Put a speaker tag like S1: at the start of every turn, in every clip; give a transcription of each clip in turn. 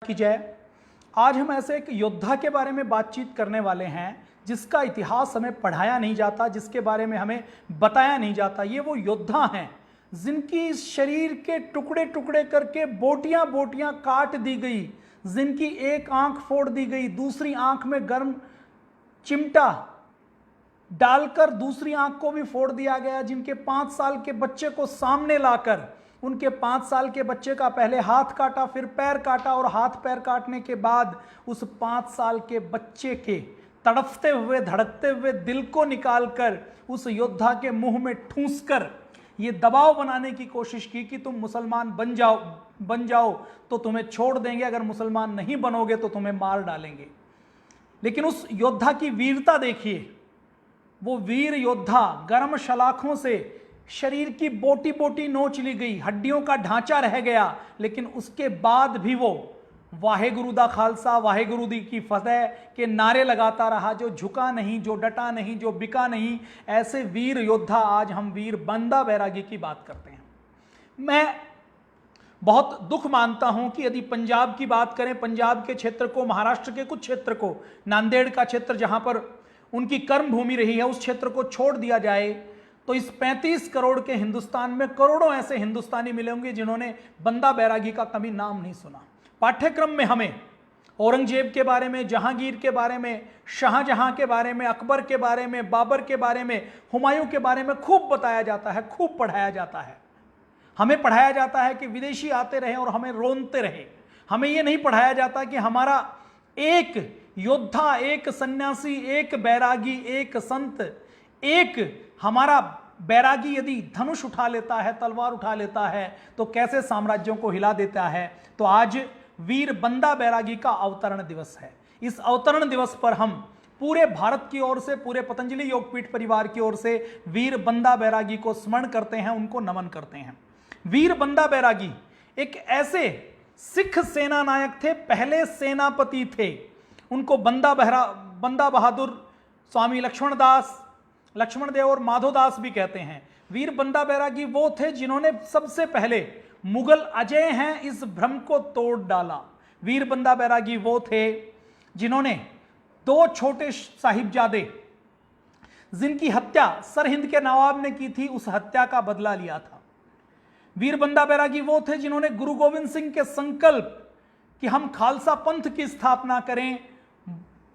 S1: की जय। आज हम ऐसे एक योद्धा के बारे में बातचीत करने वाले हैं जिसका इतिहास हमें पढ़ाया नहीं जाता, जिसके बारे में हमें बताया नहीं जाता। ये वो योद्धा हैं जिनकी शरीर के टुकड़े टुकड़े करके बोटियां बोटियां काट दी गई, जिनकी एक आंख फोड़ दी गई, दूसरी आंख में गर्म चिमटा डालकर दूसरी आंख को भी फोड़ दिया गया, जिनके 5 साल के बच्चे को सामने लाकर उनके 5 साल के बच्चे का पहले हाथ काटा, फिर पैर काटा और हाथ पैर काटने के बाद उस 5 साल के बच्चे के तड़पते हुए धड़कते हुए दिल को निकालकर उस योद्धा के मुंह में ठूंसकर ये दबाव बनाने की कोशिश की कि तुम मुसलमान बन जाओ तो तुम्हें छोड़ देंगे, अगर मुसलमान नहीं बनोगे तो तुम्हें मार डालेंगे। लेकिन उस योद्धा की वीरता देखिए, वो वीर योद्धा गर्म शलाखों से शरीर की बोटी बोटी नोच ली गई, हड्डियों का ढांचा रह गया, लेकिन उसके बाद भी वो वाहेगुरु दा खालसा वाहेगुरु दी की फतेह के नारे लगाता रहा, जो झुका नहीं, जो डटा नहीं, जो बिका नहीं। ऐसे वीर योद्धा आज हम वीर बंदा बैरागी की बात करते हैं। मैं बहुत दुख मानता हूं कि यदि पंजाब की बात करें, पंजाब के क्षेत्र को, महाराष्ट्र के कुछ क्षेत्र को, नांदेड़ का क्षेत्र जहां पर उनकी कर्म भूमि रही है, उस क्षेत्र को छोड़ दिया जाए तो इस 35 करोड़ के हिंदुस्तान में करोड़ों ऐसे हिंदुस्तानी मिले होंगे जिन्होंने बंदा बैरागी का कभी नाम नहीं सुना। पाठ्यक्रम में हमें औरंगजेब के बारे में, जहांगीर के बारे में, शाहजहां के बारे में, अकबर के बारे में, बाबर के बारे में, हुमायूं के बारे में खूब बताया जाता है, खूब पढ़ाया जाता है। हमें पढ़ाया जाता है कि विदेशी आते रहे और हमें रोनते रहे। हमें यह नहीं पढ़ाया जाता कि हमारा एक योद्धा, एक सन्यासी, एक बैरागी, एक संत, एक हमारा बैरागी यदि धनुष उठा लेता है, तलवार उठा लेता है तो कैसे साम्राज्यों को हिला देता है। तो आज वीर बंदा बैरागी का अवतरण दिवस है। इस अवतरण दिवस पर हम पूरे भारत की ओर से, पूरे पतंजलि योगपीठ परिवार की ओर से वीर बंदा बैरागी को स्मरण करते हैं, उनको नमन करते हैं। वीर बंदा बैरागी एक ऐसे सिख सेना नायक थे, पहले सेनापति थे। उनको बंदा बहादुर, स्वामी लक्ष्मण देव और माधोदास भी कहते हैं। वीर बंदा बैरागी वो थे जिन्होंने सबसे पहले मुगल अजय हैं इस भ्रम को तोड़ डाला। वीर बंदा बैरागी वो थे जिन्होंने 2 छोटे साहिबजादे जिनकी हत्या सरहिंद के नवाब ने की थी, उस हत्या का बदला लिया था। वीर बंदा बैरागी वो थे जिन्होंने गुरु गोविंद सिंह के संकल्प कि हम खालसा पंथ की स्थापना करें,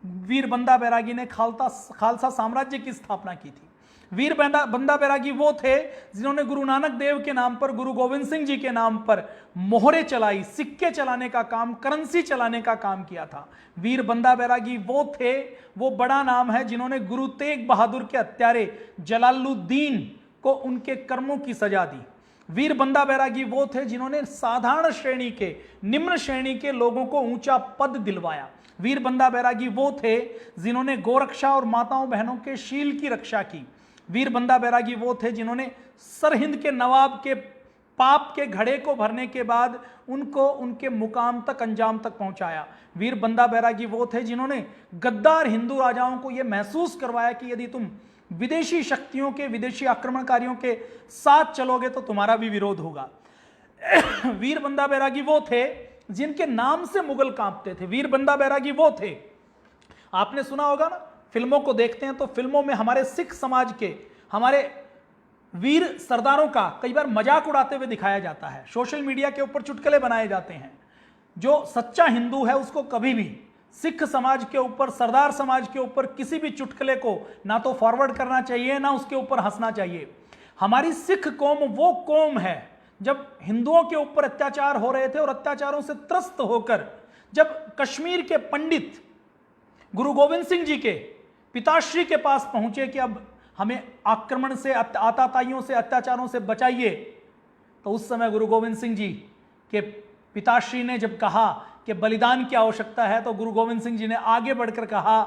S1: वीर बंदा बैरागी ने खालसा साम्राज्य की स्थापना की थी। वीर बंदा बैरागी वो थे जिन्होंने गुरु नानक देव के नाम पर, गुरु गोविंद सिंह जी के नाम पर मोहरे चलाई, सिक्के चलाने का काम, करेंसी चलाने का काम किया था। वीर बंदा बैरागी वो थे, वो बड़ा नाम है जिन्होंने गुरु तेग बहादुर के हत्यारे जलालुद्दीन को उनके कर्मों की सजा दी। वीर बंदा बैरागी वो थे जिन्होंने साधारण श्रेणी के, निम्न श्रेणी के लोगों को ऊंचा पद दिलवाया। वीर बंदा बैरागी वो थे जिन्होंने गोरक्षा और माताओं बहनों के शील की रक्षा की। वीर बंदा बैरागी वो थे जिन्होंने सरहिंद के नवाब के पाप के घड़े को भरने के बाद उनको उनके मुकाम तक, अंजाम तक पहुंचाया। वीर बंदा बैरागी वो थे जिन्होंने गद्दार हिंदू राजाओं को यह महसूस करवाया कि यदि तुम विदेशी शक्तियों के, विदेशी आक्रमणकारियों के साथ चलोगे तो तुम्हारा भी विरोध होगा। वीर बंदा बैरागी वो थे जिनके नाम से मुगल कांपते थे। वीर बंदा बैरागी वो थे, आपने सुना होगा ना, फिल्मों को देखते हैं तो फिल्मों में हमारे सिख समाज के, हमारे वीर सरदारों का कई बार मजाक उड़ाते हुए दिखाया जाता है। सोशल मीडिया के ऊपर चुटकुले बनाए जाते हैं। जो सच्चा हिंदू है उसको कभी भी सिख समाज के ऊपर, सरदार समाज के ऊपर किसी भी चुटकुले को ना तो फॉरवर्ड करना चाहिए, ना उसके ऊपर हंसना चाहिए। हमारी सिख कौम वो कौम है, जब हिंदुओं के ऊपर अत्याचार हो रहे थे और अत्याचारों से त्रस्त होकर जब कश्मीर के पंडित गुरु गोविंद सिंह जी के पिताश्री के पास पहुंचे कि अब हमें आक्रमण से, आताताइयों से, अत्याचारों से बचाइए, तो उस समय गुरु गोविंद सिंह जी के पिताश्री ने जब कहा कि बलिदान की आवश्यकता है, तो गुरु गोविंद सिंह जी ने आगे बढ़कर कहा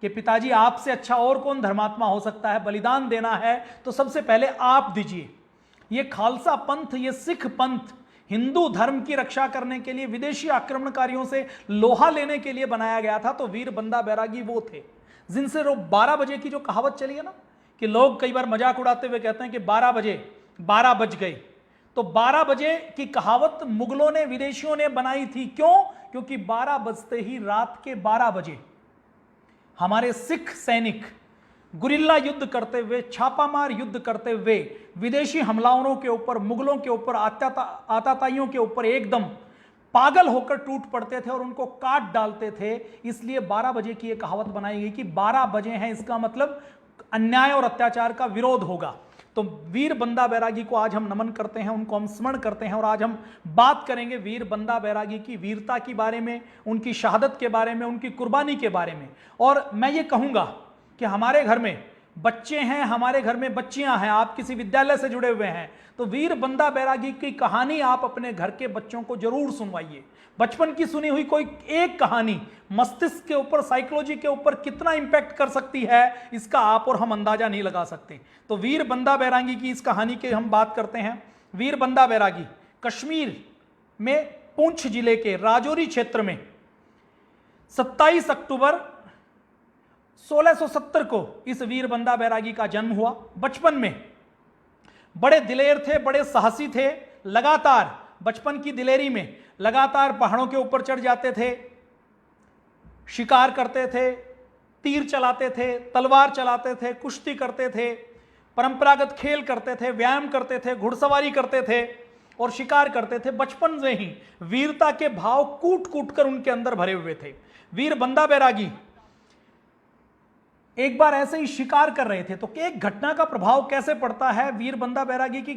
S1: कि पिताजी, आपसे अच्छा और कौन धर्मात्मा हो सकता है, बलिदान देना है तो सबसे पहले आप दीजिए। ये खालसा पंथ, ये सिख पंथ हिंदू धर्म की रक्षा करने के लिए, विदेशी आक्रमणकारियों से लोहा लेने के लिए बनाया गया था। तो वीर बंदा बैरागी वो थे जिनसे 12 बजे की जो कहावत चली है ना, कि लोग कई बार मजाक उड़ाते हुए कहते हैं कि 12 बज गए, तो 12 बजे की कहावत मुगलों ने, विदेशियों ने बनाई थी। क्यों? क्योंकि 12 बजते ही, रात के 12 बजे हमारे सिख सैनिक गुरिल्ला युद्ध करते हुए, छापामार युद्ध करते हुए विदेशी हमलावरों के ऊपर, मुगलों के ऊपर, आताताइयों के ऊपर एकदम पागल होकर टूट पड़ते थे और उनको काट डालते थे। इसलिए 12 बजे की यह कहावत बनाई गई कि 12 बजे हैं, इसका मतलब अन्याय और अत्याचार का विरोध होगा। तो वीर बंदा बैरागी को आज हम नमन करते हैं, उनको हम स्मरण करते हैं और आज हम बात करेंगे वीर बंदा बैरागी की वीरता के बारे में, उनकी शहादत के बारे में, उनकी कुर्बानी के बारे में। और मैं ये कहूँगा कि हमारे घर में बच्चे हैं, हमारे घर में बच्चियां हैं, आप किसी विद्यालय से जुड़े हुए हैं, तो वीर बंदा बैरागी की कहानी आप अपने घर के बच्चों को जरूर सुनवाइए। बचपन की सुनी हुई कोई एक कहानी मस्तिष्क के ऊपर, साइकोलॉजी के ऊपर कितना इंपैक्ट कर सकती है, इसका आप और हम अंदाजा नहीं लगा सकते। तो वीर बंदा बैरागी की इस कहानी की हम बात करते हैं। वीर बंदा बैरागी कश्मीर में पुंछ जिले के राजौरी क्षेत्र में 27 अक्टूबर 1670 को इस वीर बंदा बैरागी का जन्म हुआ। बचपन में बड़े दिलेर थे, बड़े साहसी थे, लगातार बचपन की दिलेरी में लगातार पहाड़ों के ऊपर चढ़ जाते थे, शिकार करते थे, तीर चलाते थे, तलवार चलाते थे, कुश्ती करते थे, परंपरागत खेल करते थे, व्यायाम करते थे, घुड़सवारी करते थे और शिकार करते थे। बचपन से ही वीरता के भाव कूट कूट कर उनके अंदर भरे हुए थे। वीर बंदा बैरागी एक बार ऐसे ही शिकार कर रहे थे, तो एक घटना का प्रभाव कैसे पड़ता है वीर बंदा बैरागी की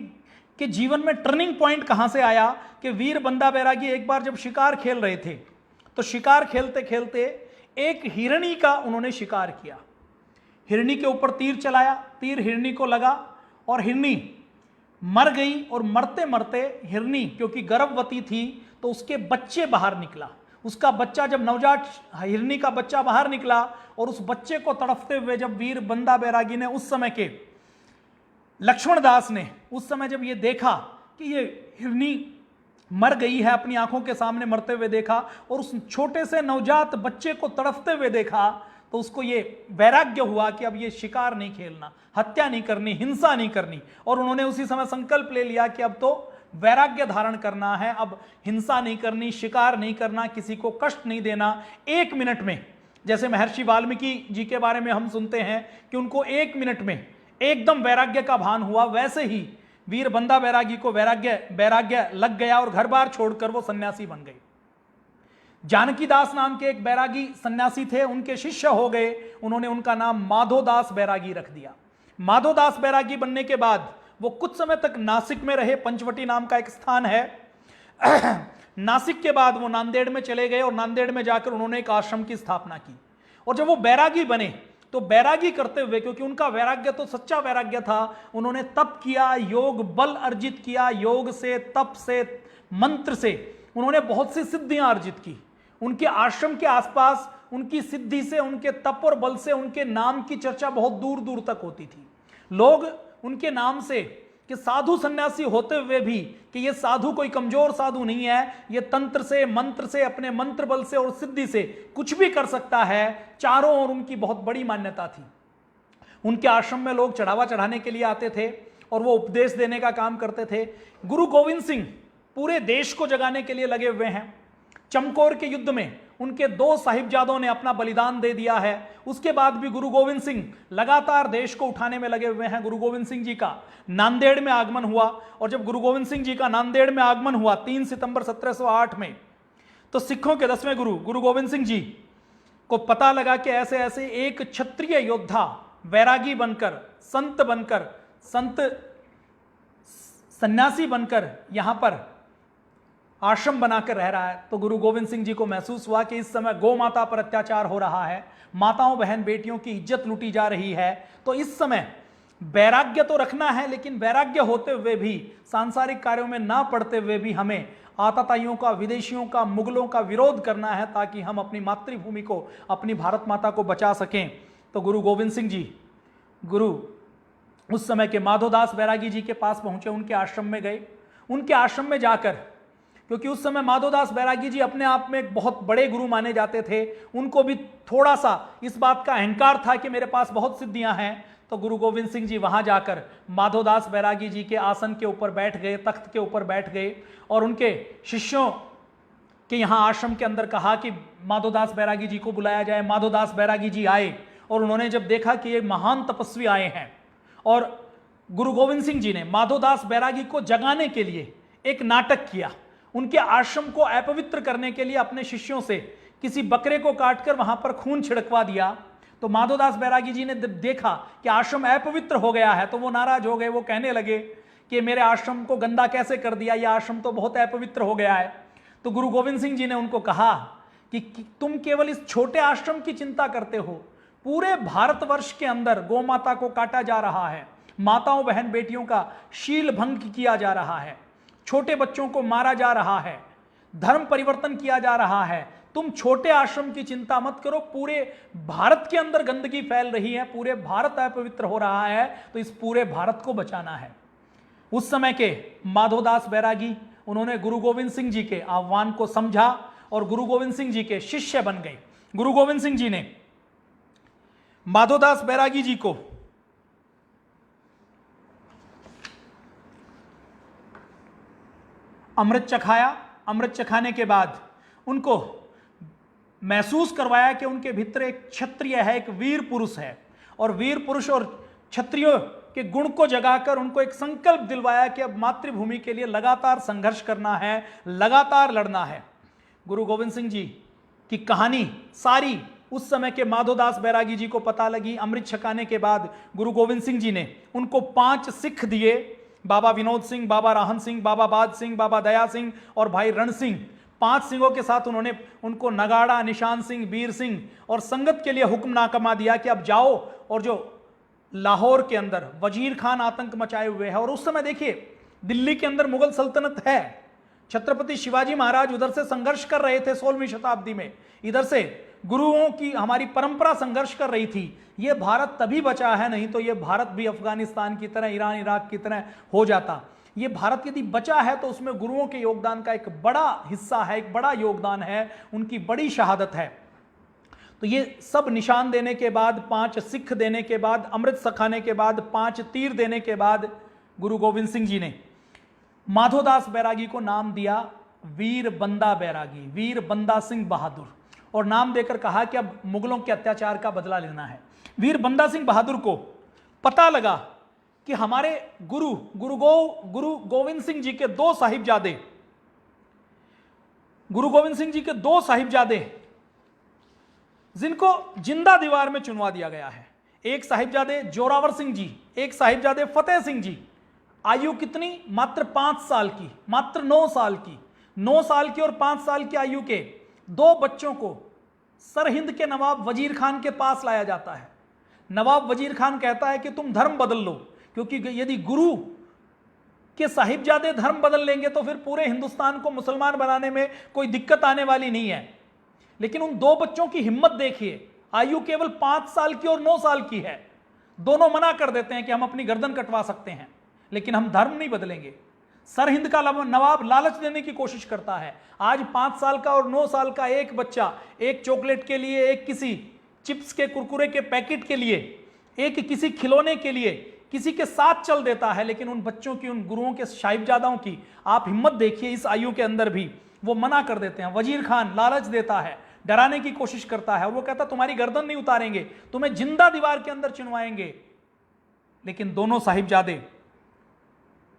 S1: के जीवन में, टर्निंग पॉइंट कहां से आया कि वीर बंदा बैरागी एक बार जब शिकार खेल रहे थे, तो शिकार खेलते खेलते एक हिरनी का उन्होंने शिकार किया। हिरनी के ऊपर तीर चलाया, तीर हिरनी को लगा और हिरनी मर गई। और मरते मरते हिरनी क्योंकि गर्भवती थी तो उसके बच्चे बाहर निकला। उसका बच्चा जब नवजात हिरनी का बच्चा बाहर निकला और उस बच्चे को तड़पते हुए जब वीर बंदा बैरागी ने, उस समय के लक्ष्मण दास ने उस समय जब ये देखा कि ये हिरनी मर गई है, अपनी आंखों के सामने मरते हुए देखा और उस छोटे से नवजात बच्चे को तड़पते हुए देखा, तो उसको ये वैराग्य हुआ कि अब ये शिकार नहीं खेलना, हत्या नहीं करनी, हिंसा नहीं करनी। और उन्होंने उसी समय संकल्प ले लिया कि अब तो वैराग्य धारण करना है, अब हिंसा नहीं करनी, शिकार नहीं करना, किसी को कष्ट नहीं देना। 1 मिनट में, जैसे महर्षि वाल्मीकि जी के बारे में हम सुनते हैं कि उनको 1 मिनट में एकदम वैराग्य का भान हुआ, वैसे ही वीर बंदा बैरागी को वैराग्य लग गया और घर बार छोड़कर वो सन्यासी बन गए। जानकी दास नाम के एक बैरागी सन्यासी थे, उनके शिष्य हो गए, उन्होंने उनका नाम माधोदास बैरागी रख दिया। माधोदास बैरागी बनने के बाद वो कुछ समय तक नासिक में रहे, पंचवटी नाम का एक स्थान है। नासिक के बाद वो नांदेड़ में चले गए और नांदेड़ में जाकर उन्होंने एक आश्रम की स्थापना की। और जब वो बैरागी बने तो बैरागी करते हुए, क्योंकि उनका वैराग्य तो सच्चा वैराग्य था, उन्होंने तप किया, योग बल अर्जित किया, योग से, तप से, मंत्र से उन्होंने बहुत सी सिद्धियां अर्जित की। उनके आश्रम के आसपास उनकी सिद्धि से, उनके तप और बल से उनके नाम की चर्चा बहुत दूर दूर तक होती थी। लोग उनके नाम से, कि साधु सन्यासी होते हुए भी, कि ये साधु कोई कमजोर साधु नहीं है, ये तंत्र से, मंत्र से, अपने मंत्र बल से और सिद्धि से कुछ भी कर सकता है, चारों ओर उनकी बहुत बड़ी मान्यता थी। उनके आश्रम में लोग चढ़ावा चढ़ाने के लिए आते थे और वो उपदेश देने का काम करते थे। गुरु गोविंद सिंह पूरे देश को जगाने के लिए लगे हुए हैं। चमकौर के युद्ध में उनके 2 साहिबजादों ने अपना बलिदान दे दिया है। उसके बाद भी गुरु गोविंद सिंह लगातार देश को उठाने में लगे हुए हैं। गुरु गोविंद सिंह जी का नांदेड़ में आगमन हुआ और जब गुरु गोविंद सिंह जी का नांदेड़ में आगमन हुआ 3 सितंबर 1708 में, तो सिखों के 10वें गुरु गुरु गोविंद सिंह जी को पता लगा कि ऐसे ऐसे एक क्षत्रिय योद्धा वैरागी बनकर, संत बनकर, संत सन्यासी बनकर यहां पर आश्रम बनाकर रह रहा है। तो गुरु गोविंद सिंह जी को महसूस हुआ कि इस समय गौ माता पर अत्याचार हो रहा है, माताओं बहन बेटियों की इज्जत लूटी जा रही है, तो इस समय वैराग्य तो रखना है, लेकिन वैराग्य होते हुए भी, सांसारिक कार्यों में ना पड़ते हुए भी हमें आताताइयों का, विदेशियों का, मुगलों का विरोध करना है, ताकि हम अपनी मातृभूमि को, अपनी भारत माता को बचा सकें। तो गुरु गोविंद सिंह जी, गुरु उस समय के माधोदास बैरागी जी के पास पहुंचे, उनके आश्रम में गए। उनके आश्रम में जाकर, क्योंकि उस समय माधोदास बैरागी जी अपने आप में एक बहुत बड़े गुरु माने जाते थे, उनको भी थोड़ा सा इस बात का अहंकार था कि मेरे पास बहुत सिद्धियां हैं। तो गुरु गोविंद सिंह जी वहां जाकर माधोदास बैरागी जी के आसन के ऊपर बैठ गए, तख्त के ऊपर बैठ गए और उनके शिष्यों कि यहाँ आश्रम के अंदर कहा कि माधोदास बैरागी जी को बुलाया जाए। माधोदास बैरागी जी आए और उन्होंने जब देखा कि ये महान तपस्वी आए हैं, और गुरु गोविंद सिंह जी ने माधोदास बैरागी को जगाने के लिए एक नाटक किया, उनके आश्रम को अपवित्र करने के लिए अपने शिष्यों से किसी बकरे को काटकर वहां पर खून छिड़कवा दिया। तो माधोदास बैरागी जी ने देखा कि आश्रम अपवित्र हो गया है, तो वो नाराज हो गए। वो कहने लगे कि मेरे आश्रम को गंदा कैसे कर दिया, यह आश्रम तो बहुत अपवित्र हो गया है। तो गुरु गोविंद सिंह जी ने उनको कहा कि तुम केवल इस छोटे आश्रम की चिंता करते हो, पूरे भारतवर्ष के अंदर गौ माता को काटा जा रहा है, माताओं बहन बेटियों का शील भंग किया जा रहा है, छोटे बच्चों को मारा जा रहा है, धर्म परिवर्तन किया जा रहा है। तुम छोटे आश्रम की चिंता मत करो, पूरे भारत के अंदर गंदगी फैल रही है, पूरे भारत अपवित्र हो रहा है, तो इस पूरे भारत को बचाना है। उस समय के माधोदास बैरागी, उन्होंने गुरु गोविंद सिंह जी के आह्वान को समझा और गुरु गोविंद सिंह जी के शिष्य बन गए। गुरु गोविंद सिंह जी ने माधोदास बैरागी जी को अमृत चखाया। अमृत चखाने के बाद उनको महसूस करवाया कि उनके भीतर एक क्षत्रिय है, एक वीर पुरुष है, और वीर पुरुष और क्षत्रियों के गुण को जगाकर उनको एक संकल्प दिलवाया कि अब मातृभूमि के लिए लगातार संघर्ष करना है, लगातार लड़ना है। गुरु गोविंद सिंह जी की कहानी सारी उस समय के माधोदास बैरागी जी को पता लगी। अमृत छकाने के बाद गुरु गोविंद सिंह जी ने उनको 5 सिख दिए, बाबा विनोद सिंह, बाबा राहन सिंह, बाबा बाद सिंह, बाबा दया सिंह और भाई रण सिंह। 5 सिंहों के साथ उन्होंने उनको नगाड़ा, निशान सिंह, बीर सिंह और संगत के लिए हुक्मनामा दिया कि अब जाओ और जो लाहौर के अंदर वजीर खान आतंक मचाए हुए है, और उस समय देखिए दिल्ली के अंदर मुगल सल्तनत है, छत्रपति शिवाजी महाराज उधर से संघर्ष कर रहे थे 16वीं शताब्दी में, इधर से गुरुओं की हमारी परंपरा संघर्ष कर रही थी। यह भारत तभी बचा है, नहीं तो यह भारत भी अफगानिस्तान की तरह, ईरान इराक की तरह हो जाता। ये भारत यदि बचा है तो उसमें गुरुओं के योगदान का एक बड़ा हिस्सा है, एक बड़ा योगदान है, उनकी बड़ी शहादत है। तो ये सब निशान देने के बाद, 5 सिख देने के बाद, अमृत सखाने के बाद, 5 तीर देने के बाद गुरु गोविंद सिंह जी ने माधोदास बैरागी को नाम दिया वीर बंदा बैरागी, वीर बंदा सिंह बहादुर, और नाम देकर कहा कि अब मुगलों के अत्याचार का बदला लेना है। वीर बंदा सिंह बहादुर को पता लगा कि हमारे गुरु गोविंद सिंह जी के 2 साहिबजादे, गुरु गोविंद सिंह जी के 2 साहिबजादे जिनको जिंदा दीवार में चुनवा दिया गया है, एक साहिबजादे जोरावर सिंह जी, एक साहिबजादे फतेह सिंह जी। आयु कितनी? मात्र 5 साल की, मात्र 9 साल की। 9 साल की और 5 साल की आयु के 2 बच्चों को सरहिंद के नवाब वजीर खान के पास लाया जाता है। नवाब वजीर खान कहता है कि तुम धर्म बदल लो, क्योंकि यदि गुरु के साहिबजादे धर्म बदल लेंगे तो फिर पूरे हिंदुस्तान को मुसलमान बनाने में कोई दिक्कत आने वाली नहीं है। लेकिन उन 2 बच्चों की हिम्मत देखिए, आयु केवल 5 साल की और 9 साल की है। दोनों मना कर देते हैं कि हम अपनी गर्दन कटवा सकते हैं, लेकिन हम धर्म नहीं बदलेंगे। सरहिंद का नवाब लालच देने की कोशिश करता है। आज 5 साल का और 9 साल का एक बच्चा एक चॉकलेट के लिए, एक किसी चिप्स के कुरकुरे के पैकेट के लिए, एक किसी खिलौने के लिए किसी के साथ चल देता है। लेकिन उन बच्चों की, उन गुरुओं के साहिबजादाओं की आप हिम्मत देखिए, इस आयु के अंदर भी वो मना कर देते हैं। वजीर खान लालच देता है, डराने की कोशिश करता है, और वो कहता तुम्हारी गर्दन नहीं उतारेंगे, तुम्हें जिंदा दीवार के अंदर चिनवाएंगे। लेकिन दोनों साहिबजादे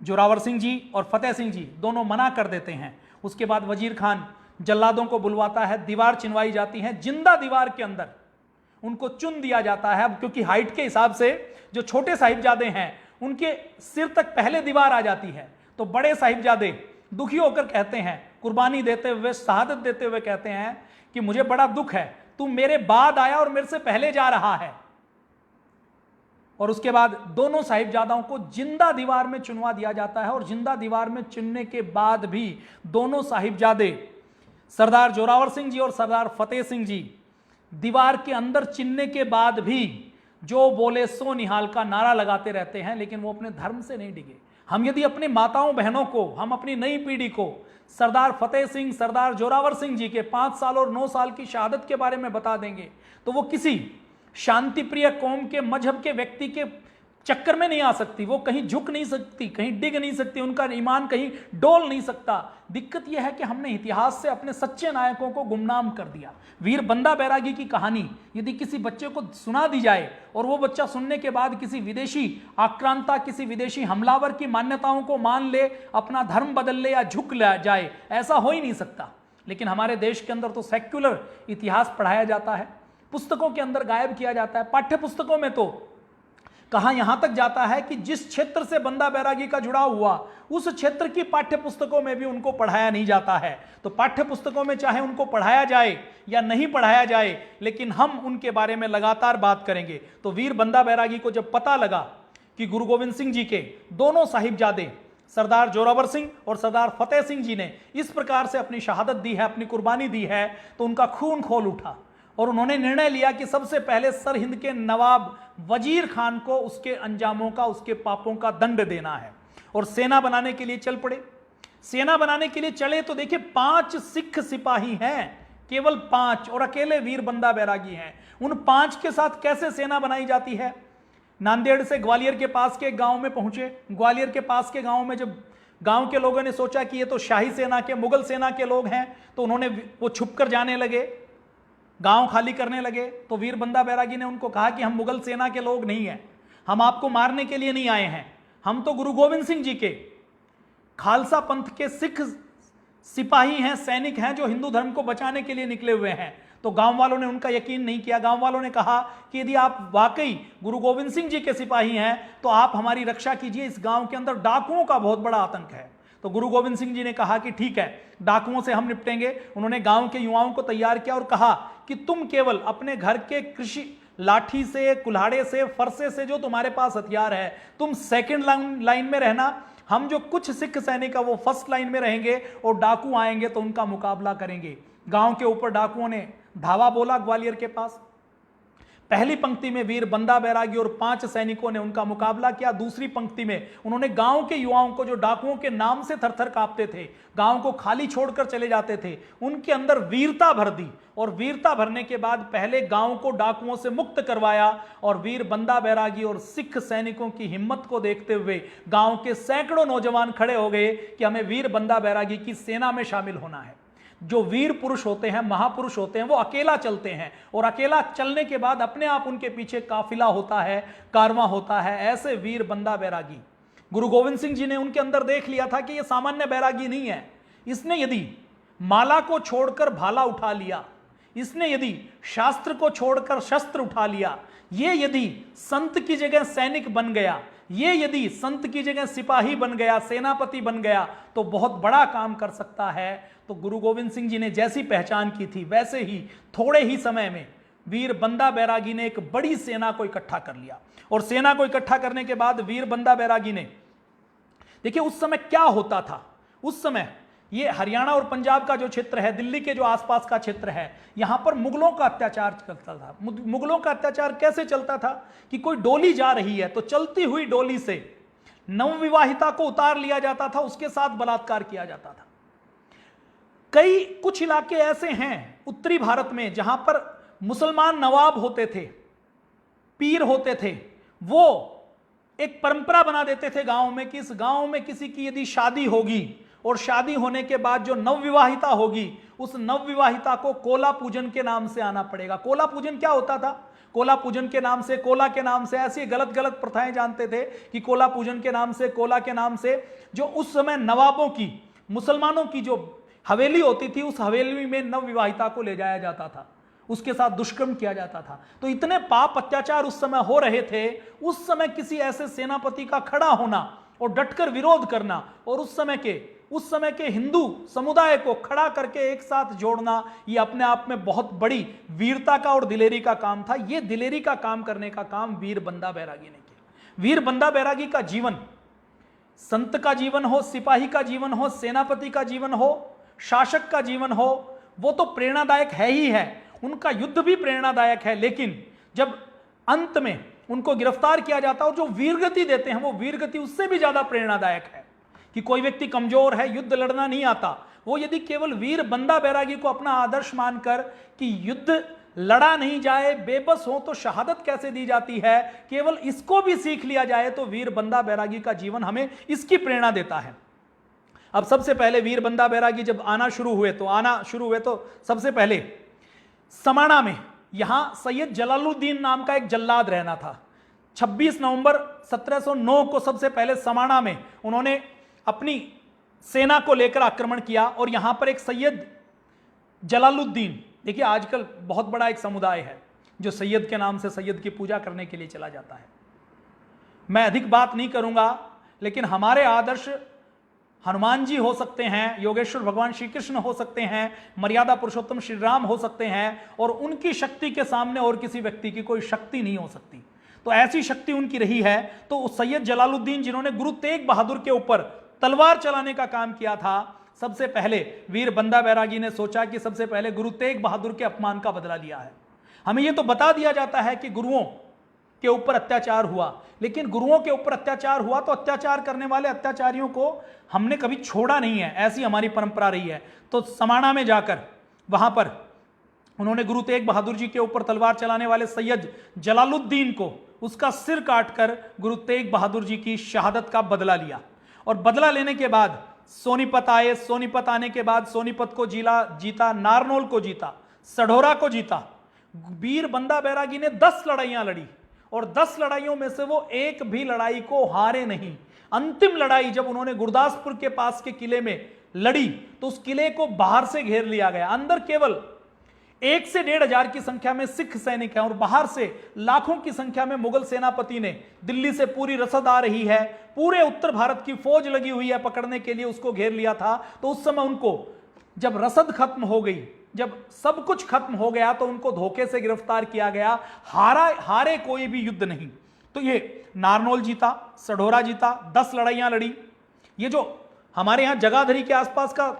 S1: जोरावर सिंह जी और फतेह सिंह जी दोनों मना कर देते हैं। उसके बाद वजीर खान जल्लादों को बुलवाता है, दीवार चिनवाई जाती है, जिंदा दीवार के अंदर उनको चुन दिया जाता है। अब क्योंकि हाइट के हिसाब से जो छोटे साहिबजादे हैं उनके सिर तक पहले दीवार आ जाती है, तो बड़े साहिबजादे दुखी होकर कहते हैं, कुर्बानी देते हुए, शहादत देते हुए कहते हैं कि मुझे बड़ा दुख है, तू मेरे बाद आया और मेरे से पहले जा रहा है। और उसके बाद दोनों साहिबजादाओं को जिंदा दीवार में चुनवा दिया जाता है। और जिंदा दीवार में चुनने के बाद भी दोनों साहिबजादे, सरदार जोरावर सिंह जी और सरदार फतेह सिंह जी, दीवार के अंदर चिनने के बाद भी जो बोले सो निहाल का नारा लगाते रहते हैं, लेकिन वो अपने धर्म से नहीं डिगे। हम यदि अपने माताओं बहनों को, हम अपनी नई पीढ़ी को सरदार फतेह सिंह, सरदार जोरावर सिंह जी के 5 साल और 9 साल की शहादत के बारे में बता देंगे, तो वो किसी शांति प्रिय कौम के, मजहब के व्यक्ति के चक्कर में नहीं आ सकती, वो कहीं झुक नहीं सकती, कहीं डिग नहीं सकती, उनका ईमान कहीं डोल नहीं सकता। दिक्कत यह है कि हमने इतिहास से अपने सच्चे नायकों को गुमनाम कर दिया। वीर बंदा बैरागी की कहानी यदि किसी बच्चे को सुना दी जाए और वो बच्चा सुनने के बाद किसी विदेशी आक्रांता, किसी विदेशी हमलावर की मान्यताओं को मान ले, अपना धर्म बदल ले या झुक ले जाए, ऐसा हो ही नहीं सकता। लेकिन हमारे देश के अंदर तो सेक्युलर इतिहास पढ़ाया जाता है, पुस्तकों के अंदर गायब किया जाता है। पाठ्य पुस्तकों में तो कहा यहां तक जाता है कि जिस क्षेत्र से बंदा बैरागी का जुड़ाव हुआ उस क्षेत्र की पाठ्य पुस्तकों में भी उनको पढ़ाया नहीं जाता है। तो पाठ्य पुस्तकों में चाहे उनको पढ़ाया जाए या नहीं पढ़ाया जाए, लेकिन हम उनके बारे में लगातार बात करेंगे। तो वीर बंदा बैरागी को जब पता लगा कि गुरु गोविंद सिंह जी के दोनों साहिबजादे सरदार जोरावर सिंह और सरदार फतेह सिंह जी ने इस प्रकार से अपनी शहादत दी है, अपनी कुर्बानी दी है, तो उनका खून खोल उठा और उन्होंने निर्णय लिया कि सबसे पहले सरहिंद के नवाब वजीर खान को उसके अंजामों का, उसके पापों का दंड देना है। और सेना बनाने के लिए चल पड़े। सेना बनाने के लिए चले तो देखिए 5 सिख सिपाही हैं, केवल 5, और अकेले वीर बंदा बैरागी हैं। उन 5 के साथ कैसे सेना बनाई जाती है? नांदेड़ से ग्वालियर के पास के एक गांव में पहुंचे। ग्वालियर के पास के गांव में जब गांव के लोगों ने सोचा कि ये तो शाही सेना के, मुगल सेना के लोग हैं, तो उन्होंने वो छुपकर जाने लगे, गांव खाली करने लगे। तो वीर बंदा बैरागी ने उनको कहा कि हम मुगल सेना के लोग नहीं हैं, हम आपको मारने के लिए नहीं आए हैं, हम तो गुरु गोविंद सिंह जी के खालसा पंथ के सिख सिपाही हैं, सैनिक हैं, जो हिंदू धर्म को बचाने के लिए निकले हुए हैं। तो गांव वालों ने उनका यकीन नहीं किया। गांव वालों ने कहा कि यदि आप वाकई गुरु गोविंद सिंह जी के सिपाही हैं तो आप हमारी रक्षा कीजिए, इस गांव के अंदर डाकुओं का बहुत बड़ा आतंक है। तो गुरु गोविंद सिंह जी ने कहा कि ठीक है, डाकुओं से हम निपटेंगे। उन्होंने गांव के युवाओं को तैयार किया और कहा कि तुम केवल अपने घर के कृषि लाठी से, कुल्हाड़े से, फरसे से, जो तुम्हारे पास हथियार है, तुम सेकंड लाइन में रहना, हम जो कुछ सिख सैनिक है वो फर्स्ट लाइन में रहेंगे और डाकू आएंगे तो उनका मुकाबला करेंगे। गांव के ऊपर डाकुओं ने धावा बोला ग्वालियर के पास। पहली पंक्ति में वीर बंदा बैरागी और 5 सैनिकों ने उनका मुकाबला किया। दूसरी पंक्ति में उन्होंने गांव के युवाओं को, जो डाकुओं के नाम से थरथर कांपते थे, गांव को खाली छोड़कर चले जाते थे, उनके अंदर वीरता भर दी। और वीरता भरने के बाद पहले गांव को डाकुओं से मुक्त करवाया। और वीर बंदा बैरागी और सिख सैनिकों की हिम्मत को देखते हुए गांव के सैकड़ों नौजवान खड़े हो गए कि हमें वीर बंदा बैरागी की सेना में शामिल होना है। जो वीर पुरुष होते हैं, महापुरुष होते हैं, वो अकेला चलते हैं और अकेला चलने के बाद अपने आप उनके पीछे काफिला होता है, कारवां होता है। ऐसे वीर बंदा बैरागी गुरु गोविंद सिंह जी ने उनके अंदर देख लिया था कि ये सामान्य बैरागी नहीं है। इसने यदि माला को छोड़कर भाला उठा लिया, इसने यदि शास्त्र को छोड़कर शस्त्र उठा लिया, ये यदि संत की जगह सैनिक बन गया, ये यदि संत की जगह सिपाही बन गया, सेनापति बन गया, तो बहुत बड़ा काम कर सकता है। तो गुरु गोविंद सिंह जी ने जैसी पहचान की थी, वैसे ही थोड़े ही समय में वीर बंदा बैरागी ने एक बड़ी सेना को इकट्ठा कर लिया। और सेना को इकट्ठा करने के बाद वीर बंदा बैरागी ने, देखिए उस समय क्या होता था, उस समय ये हरियाणा और पंजाब का जो क्षेत्र है, दिल्ली के जो आसपास का क्षेत्र है, यहां पर मुगलों का अत्याचार चलता था। मुगलों का अत्याचार कैसे चलता था कि कोई डोली जा रही है तो चलती हुई डोली से नवविवाहिता को उतार लिया जाता था, उसके साथ बलात्कार किया जाता था। कुछ इलाके ऐसे हैं उत्तरी भारत में जहां पर मुसलमान नवाब होते थे, पीर होते थे, वो एक परंपरा बना देते थे गांव में कि इस गांव में किसी की यदि शादी होगी और शादी होने के बाद जो नवविवाहिता होगी, उस नवविवाहिता को कोला पूजन के नाम से आना पड़ेगा। कोला पूजन क्या होता था? कोला पूजन के नाम से, कोला के नाम से ऐसी गलत गलत प्रथाएं जानते थे कि कोला पूजन के नाम से, कोला के नाम से, जो उस समय नवाबों की, मुसलमानों की जो हवेली होती थी, उस हवेली में नवविवाहिता को ले जाया जाता था, उसके साथ दुष्कर्म किया जाता था। तो इतने पाप अत्याचार उस समय हो रहे थे। उस समय किसी ऐसे सेनापति का खड़ा होना और डटकर विरोध करना और उस समय के हिंदू समुदाय को खड़ा करके एक साथ जोड़ना, ये अपने आप में बहुत बड़ी वीरता का और दिलेरी का काम था। ये दिलेरी का काम करने का काम वीर बंदा बैरागी ने किया। वीर बंदा बैरागी का जीवन, संत का जीवन हो, सिपाही का जीवन हो, सेनापति का जीवन हो, शासक का जीवन हो, वो तो प्रेरणादायक है ही है। उनका युद्ध भी प्रेरणादायक है, लेकिन जब अंत में उनको गिरफ्तार किया जाता है और जो वीरगति देते हैं, वो वीरगति उससे भी ज्यादा प्रेरणादायक है। कि कोई व्यक्ति कमजोर है, युद्ध लड़ना नहीं आता, वो यदि केवल वीर बंदा बैरागी को अपना आदर्श मानकर कि युद्ध लड़ा नहीं जाए, बेबस हो तो शहादत कैसे दी जाती है, केवल इसको भी सीख लिया जाए तो वीर बंदा बैरागी का जीवन हमें इसकी प्रेरणा देता है। अब सबसे पहले वीर बंदा बैरागी जब आना शुरू हुए तो सबसे पहले समाना में यहां सैयद जलालुद्दीन नाम का एक जल्लाद रहना था। 26 नवंबर 1709 को सबसे पहले समाना में उन्होंने अपनी सेना को लेकर आक्रमण किया और यहां पर एक सैयद जलालुद्दीन, देखिए आजकल बहुत बड़ा एक समुदाय है जो सैयद के नाम से सैयद की पूजा करने के लिए चला जाता है। मैं अधिक बात नहीं करूंगा, लेकिन हमारे आदर्श हनुमान जी हो सकते हैं, योगेश्वर भगवान श्री कृष्ण हो सकते हैं, मर्यादा पुरुषोत्तम श्री राम हो सकते हैं, और उनकी शक्ति के सामने और किसी व्यक्ति की कोई शक्ति नहीं हो सकती। तो ऐसी शक्ति उनकी रही है। तो सैयद जलालुद्दीन जिन्होंने गुरु तेग बहादुर के ऊपर तलवार चलाने का काम किया था, सबसे पहले वीर बंदा बैरागी ने सोचा कि सबसे पहले गुरु तेग बहादुर के अपमान का बदला लिया है। हमें यह तो बता दिया जाता है कि गुरुओं के ऊपर अत्याचार हुआ, लेकिन गुरुओं के ऊपर अत्याचार हुआ तो अत्याचार करने वाले अत्याचारियों को हमने कभी छोड़ा नहीं है, ऐसी हमारी परंपरा रही है। तो समाना में जाकर वहां पर उन्होंने गुरु तेग बहादुर जी के ऊपर तलवार चलाने वाले सैयद जलालुद्दीन को उसका सिर काटकर गुरु तेग बहादुर जी की शहादत का बदला लिया। और बदला लेने के बाद सोनीपत आए। सोनीपत आने के बाद सोनीपत को जीता, नारनौल को जीता, सढौरा को जीता। वीर बंदा बैरागी ने 10 लड़ाइयां लड़ी और 10 लड़ाइयों में से वो एक भी लड़ाई को हारे नहीं। अंतिम लड़ाई जब उन्होंने गुरदासपुर के पास के किले में लड़ी तो उस किले को बाहर से घेर लिया गया। अंदर केवल 1 से 1.5 हजार की संख्या में सिख सैनिक हैं और बाहर से लाखों की संख्या में मुगल सेनापति ने, दिल्ली से पूरी रसद आ रही है, पूरे उत्तर भारत की फौज लगी हुई है पकड़ने के लिए, उसको घेर लिया था। तो उस समय उनको जब रसद खत्म हो गई, जब सब कुछ खत्म हो गया, तो उनको धोखे से गिरफ्तार किया गया। हारे कोई भी युद्ध नहीं। तो ये नारनौल जीता, सढौरा जीता, 10 लड़ाइयां लड़ी। ये जो हमारे यहां जगाधरी के आसपास का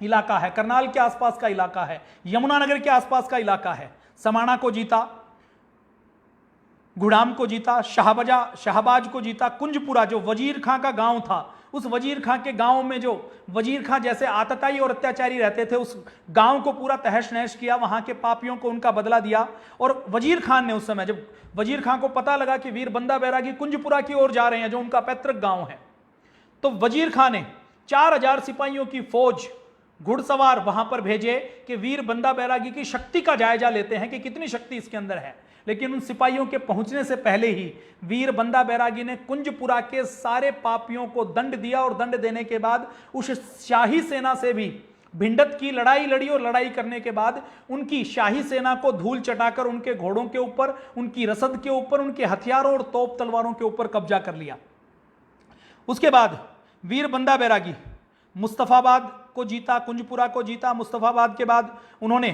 S1: इलाका है, करनाल के आसपास का इलाका है, यमुनानगर के आसपास का इलाका है, समाना को जीता, गुड़ाम को जीता, शाहबाज को जीता, कुंजपुरा जो वजीर खां का गांव था, उस वजीर खां के गांव में जो वजीर खां जैसे आतताई और अत्याचारी रहते थे, उस गांव को पूरा तहस नहस किया, वहां के पापियों को उनका बदला दिया। और वजीर खान ने उस समय, जब वजीर खां को पता लगा कि वीर बंदा बैरागी कुंजपुरा की ओर जा रहे हैं जो उनका पैतृक गांव है, तो वजीर खां ने 4000 सिपाहियों की फौज, घुड़सवार वहां पर भेजे कि वीर बंदा बैरागी की शक्ति का जायजा लेते हैं कि कितनी शक्ति इसके अंदर है। लेकिन उन सिपाहियों के पहुंचने से पहले ही वीर बंदा बैरागी ने कुंजपुरा के सारे पापियों को दंड दिया और दंड देने के बाद उस शाही सेना से भी भिंडत की लड़ाई लड़ी और लड़ाई करने के बाद उनकी शाही सेना को धूल चटाकर उनके घोड़ों के ऊपर, उनकी रसद के ऊपर, उनके हथियारों और तोप तलवारों के ऊपर कब्जा कर लिया। उसके बाद वीर बंदा बैरागी मुस्तफाबाद को जीता, कुंजपुरा को जीता। मुस्तफाबाद के बाद उन्होंने,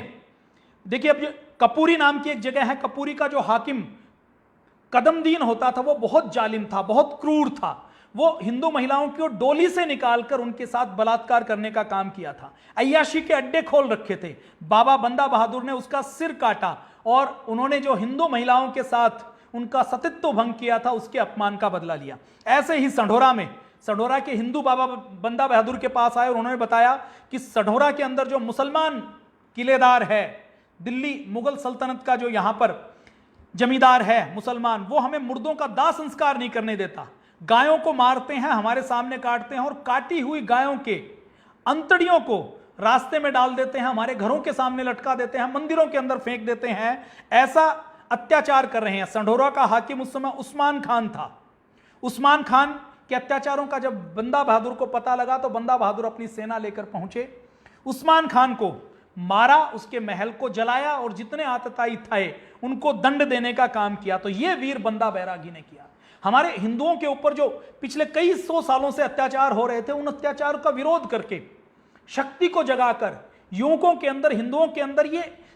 S1: देखिए अब कपूरी नाम की एक जगह है, कपूरी का जो हाकिम कदमदीन होता था वो बहुत जालिम था, बहुत क्रूर था। वो हिंदू महिलाओं को डोली से निकालकर उनके साथ बलात्कार करने का काम किया था, अय्याशी के अड्डे खोल रखे थे। बाबा बंदा बहादुर ने उसका सिर काटा और उन्होंने जो हिंदू महिलाओं के साथ उनका सतीत्व भंग किया था उसके अपमान का बदला लिया। ऐसे ही सढौरा में, सढौरा के हिंदू बाबा बंदा बहादुर के पास आए और उन्होंने बताया कि सढौरा के अंदर जो मुसलमान किलेदार है, दिल्ली मुगल सल्तनत का जो यहां पर जमींदार है मुसलमान, वो हमें मुर्दों का दाह संस्कार नहीं करने देता, गायों को मारते हैं, हमारे सामने काटते हैं और काटी हुई गायों के अंतड़ियों को रास्ते में डाल देते हैं, हमारे घरों के सामने लटका देते हैं, मंदिरों के अंदर फेंक देते हैं। ऐसा अत्याचार कर रहे हैं। सढौरा का हाकिम उस समय उस्मान खान था। उस्मान खान के अत्याचारों का जब बंदा बहादुर को पता लगा तो बंदा बहादुर अपनी सेना लेकर पहुंचे, उस्मान खान को मारा, उसके महल को जलाया और जितने आतताई थे उनको दंड देने का काम किया। तो यह वीर बंदा बैरागी ने किया। हमारे हिंदुओं के ऊपर जो पिछले कई 100 सालों से अत्याचार हो रहे थे, उन अत्याचारों का विरोध करके, शक्ति को जगाकर युवकों के अंदर, हिंदुओं के अंदर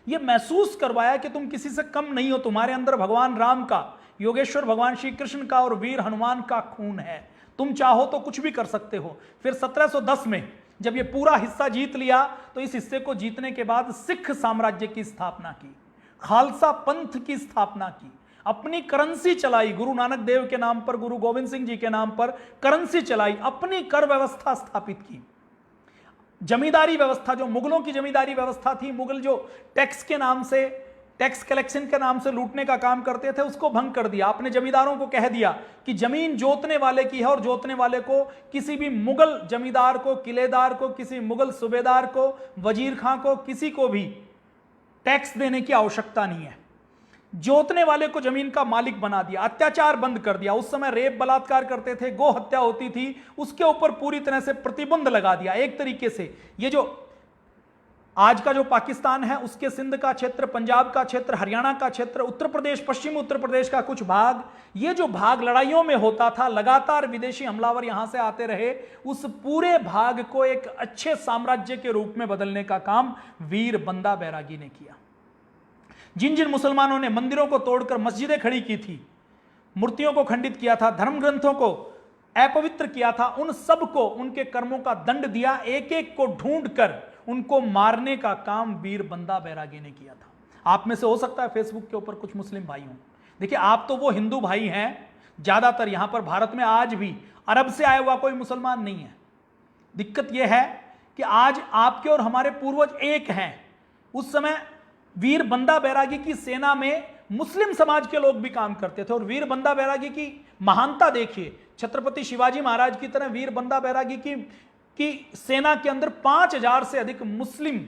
S1: ये महसूस करवाया कि तुम किसी से कम नहीं हो, तुम्हारे अंदर भगवान राम का, योगेश्वर भगवान श्री कृष्ण का और वीर हनुमान का खून है, तुम चाहो तो कुछ भी कर सकते हो। फिर 1710 में जब ये पूरा हिस्सा जीत लिया तो इस हिस्से को जीतने के बाद सिख साम्राज्य की स्थापना की, खालसा पंथ की स्थापना की, अपनी करेंसी चलाई, गुरु नानक देव के नाम पर, गुरु गोविंद सिंह जी के नाम पर करेंसी चलाई, अपनी कर व्यवस्था स्थापित की। जमींदारी व्यवस्था, जो मुगलों की जमींदारी व्यवस्था थी, मुगल जो टैक्स के नाम से, टैक्स कलेक्शन के नाम से लूटने का काम करते थे, उसको भंग कर दिया। आपने जमींदारों को कह दिया कि जमीन जोतने वाले की है और जोतने वाले को, किसी भी मुगल जमींदार को, किलेदार को, किसी मुगल सूबेदार को, वजीर खां को, किसी को भी टैक्स देने की आवश्यकता नहीं है। जोतने वाले को जमीन का मालिक बना दिया, अत्याचार बंद कर दिया। उस समय रेप बलात्कार करते थे, गो हत्या होती थी, उसके ऊपर पूरी तरह से प्रतिबंध लगा दिया। एक तरीके से ये जो आज का जो पाकिस्तान है, उसके सिंध का क्षेत्र, पंजाब का क्षेत्र, हरियाणा का क्षेत्र, उत्तर प्रदेश, पश्चिमी उत्तर प्रदेश का कुछ भाग, ये जो भाग लड़ाइयों में होता था, लगातार विदेशी हमलावर यहां से आते रहे, उस पूरे भाग को एक अच्छे साम्राज्य के रूप में बदलने का काम वीर बंदा बैरागी ने किया। जिन जिन मुसलमानों ने मंदिरों को तोड़कर मस्जिदें खड़ी की थी, मूर्तियों को खंडित किया था, धर्म ग्रंथों को अपवित्र किया था, उन सबको उनके कर्मों का दंड दिया। एक एक को ढूंढकर उनको मारने का काम वीर बंदा बैरागी ने किया था। आप में से हो सकता है फेसबुक के ऊपर कुछ मुस्लिम भाई हों। देखिए, आप तो वो हिंदू भाई हैं, ज्यादातर यहां पर भारत में आज भी अरब से आया हुआ कोई मुसलमान नहीं है। दिक्कत यह है कि आज आपके और हमारे पूर्वज एक हैं। उस समय वीर बंदा बैरागी की सेना में मुस्लिम समाज के लोग भी काम करते थे, और वीर बंदा बैरागी की महानता देखिए। छत्रपति शिवाजी महाराज की तरह वीर बंदा बैरागी की सेना के अंदर 5000 से अधिक मुस्लिम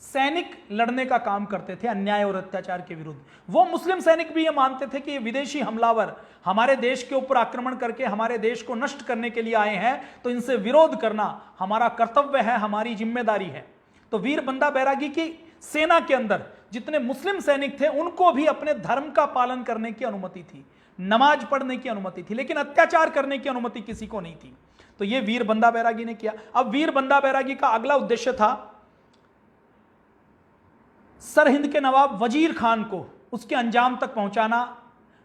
S1: सैनिक लड़ने का काम करते थे अन्याय और अत्याचार के विरुद्ध। वो मुस्लिम सैनिक भी ये मानते थे कि ये विदेशी हमलावर हमारे देश के ऊपर आक्रमण करके हमारे देश को नष्ट करने के लिए आए हैं, तो इनसे विरोध करना हमारा कर्तव्य है, हमारी जिम्मेदारी है। तो वीर बंदा बैरागी की सेना के अंदर जितने मुस्लिम सैनिक थे, उनको भी अपने धर्म का पालन करने की अनुमति थी, नमाज पढ़ने की अनुमति थी, लेकिन अत्याचार करने की अनुमति किसी को नहीं थी। तो यह वीर बंदा बैरागी ने किया। अब वीर बंदा बैरागी का अगला उद्देश्य था सरहिंद के नवाब वजीर खान को उसके अंजाम तक पहुंचाना।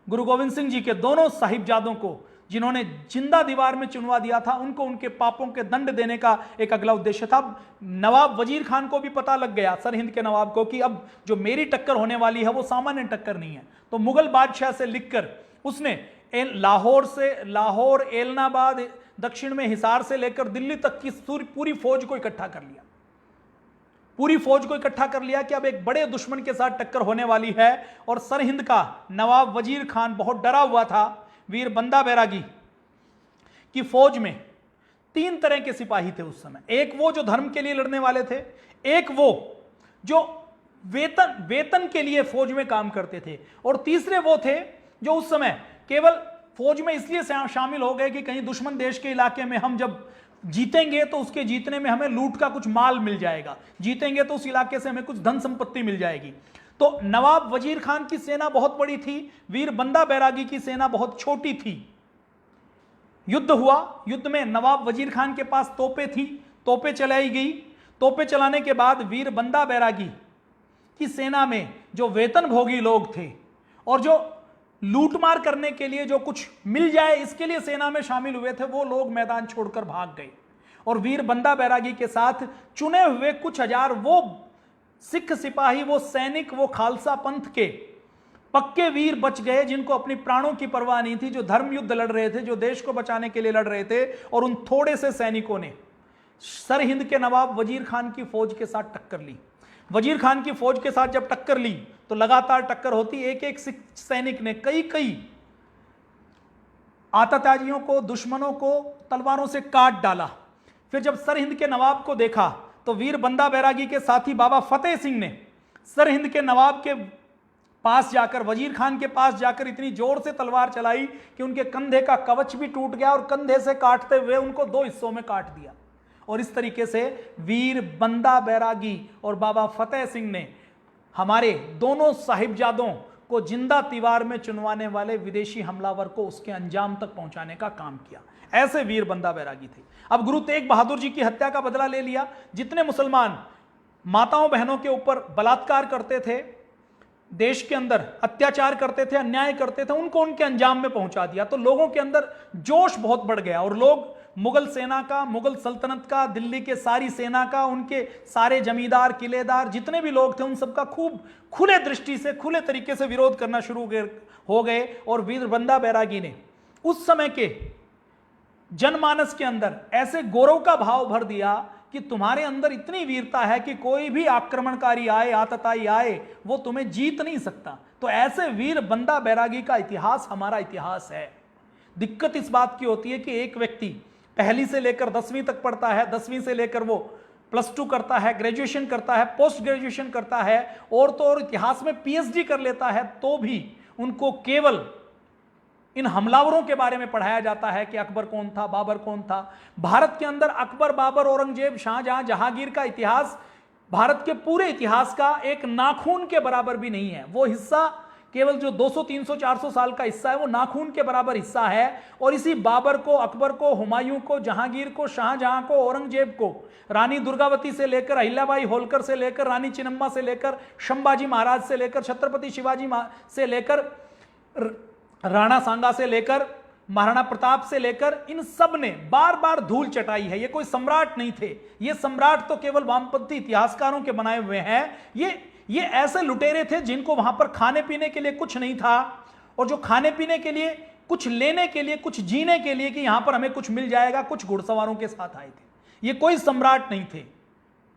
S1: गुरु गोविंद सिंह जी के दोनों साहिबजादों को, जिन्होंने जिंदा दीवार में चुनवा दिया था, उनको उनके पापों के दंड देने का एक अगला उद्देश्य था। नवाब वजीर खान को भी पता लग गया, सरहिंद के नवाब को, कि अब जो मेरी टक्कर होने वाली है वो सामान्य टक्कर नहीं है। तो मुगल बादशाह से लिखकर उसने लाहौर, एलनाबाद, दक्षिण में हिसार से लेकर दिल्ली तक की पूरी फौज को इकट्ठा कर लिया। पूरी फौज को इकट्ठा कर लिया कि अब एक बड़े दुश्मन के साथ टक्कर होने वाली है। और सरहिंद का नवाब वजीर खान बहुत डरा हुआ था। वीर बंदा बैरागी की फौज में 3 तरह के सिपाही थे उस समय। एक वो जो धर्म के लिए लड़ने वाले थे, एक वो जो वेतन के लिए फौज में काम करते थे, और तीसरे वो थे जो उस समय केवल फौज में इसलिए शामिल हो गए कि कहीं दुश्मन देश के इलाके में हम जब जीतेंगे तो उसके जीतने में हमें लूट का कुछ माल मिल जाएगा, जीतेंगे तो उस इलाके से हमें कुछ धन संपत्ति मिल जाएगी। तो नवाब वजीर खान की सेना बहुत बड़ी थी, वीर बंदा बैरागी की सेना बहुत छोटी थी। युद्ध हुआ। युद्ध में नवाब वजीर खान के पास तोपें थी, तोपें चलाई गई। तोपें चलाने के बाद वीर बंदा बैरागी की सेना में जो वेतन भोगी लोग थे और जो लूटमार करने के लिए जो कुछ मिल जाए इसके लिए सेना में शामिल हुए थे, वो लोग मैदान छोड़कर भाग गए। और वीर बंदा बैरागी के साथ चुने हुए कुछ हजार वो सिख सिपाही, वो सैनिक, वो खालसा पंथ के पक्के वीर बच गए, जिनको अपनी प्राणों की परवाह नहीं थी, जो धर्म युद्ध लड़ रहे थे, जो देश को बचाने के लिए लड़ रहे थे। और उन थोड़े से सैनिकों ने सरहिंद के नवाब वजीर खान की फौज के साथ टक्कर ली। वजीर खान की फौज के साथ जब टक्कर ली तो लगातार टक्कर होती, एक एक सिख सैनिक ने कई आतताइयों को, दुश्मनों को तलवारों से काट डाला। फिर जब सरहिंद के नवाब को देखा तो वीर बंदा बैरागी के साथी बाबा फतेह सिंह ने सरहिंद के नवाब के पास जाकर, वजीर खान के पास जाकर इतनी जोर से तलवार चलाई कि उनके कंधे का कवच भी टूट गया और कंधे से काटते हुए उनको 2 हिस्सों में काट दिया। और इस तरीके से वीर बंदा बैरागी और बाबा फतेह सिंह ने हमारे दोनों साहिबजादों को जिंदा दीवार में चुनवाने वाले विदेशी हमलावर को उसके अंजाम तक पहुंचाने का काम किया। ऐसे वीर बंदा बैरागी थे। अब गुरु तेग बहादुर जी की हत्या का बदला ले लिया। जितने मुसलमान माताओं बहनों के ऊपर बलात्कार करते थे, देश के अंदर अत्याचार करते थे, अन्याय करते थे, उनको उनके अंजाम में पहुंचा दिया। तो लोगों के अंदर जोश बहुत बढ़ गया और लोग मुगल सेना का, मुगल सल्तनत का, दिल्ली के सारी सेना का, उनके सारे जमींदार, किलेदार, जितने भी लोग थे, उन सबका खूब खुले दृष्टि से, खुले तरीके से विरोध करना शुरू हो गए। और वीर बंदा बैरागी ने उस समय के जनमानस के अंदर ऐसे गौरव का भाव भर दिया कि तुम्हारे अंदर इतनी वीरता है कि कोई भी आक्रमणकारी आए, आतताई आए, वो तुम्हें जीत नहीं सकता। तो ऐसे वीर बंदा बैरागी का इतिहास हमारा इतिहास है। दिक्कत इस बात की होती है कि एक व्यक्ति पहली से लेकर 10वीं तक पढ़ता है, 10वीं से लेकर वो +2 करता है, ग्रेजुएशन करता है, पोस्ट ग्रेजुएशन करता है, और तो और इतिहास में PhD कर लेता है, तो भी उनको केवल इन हमलावरों के बारे में पढ़ाया जाता है कि अकबर कौन था, बाबर कौन था। भारत के अंदर अकबर, बाबर, औरंगजेब, शाहजहां, जहांगीर का इतिहास भारत के पूरे इतिहास का एक नाखून के बराबर भी नहीं है। वो हिस्सा केवल जो 200, 300, 400 साल का हिस्सा है, वो नाखून के बराबर हिस्सा है। और इसी बाबर को, अकबर को, हुमायूं को, जहांगीर को, शाहजहां को, औरंगजेब को, रानी दुर्गावती से लेकर अहिल्याबाई होलकर से लेकर रानी चिन्नम्मा से लेकर संभाजी महाराज से लेकर छत्रपति शिवाजी से लेकर राणा सांगा से लेकर महाराणा प्रताप से लेकर, इन सब ने बार बार धूल चटाई है। ये कोई सम्राट नहीं थे, ये सम्राट तो केवल वामपंथी इतिहासकारों के बनाए हुए हैं। ये ऐसे लुटेरे थे जिनको वहां पर खाने पीने के लिए कुछ नहीं था, और जो खाने पीने के लिए, कुछ लेने के लिए, कुछ जीने के लिए कि यहां पर हमें कुछ मिल जाएगा, कुछ घुड़सवारों के साथ आए थे। ये कोई सम्राट नहीं थे,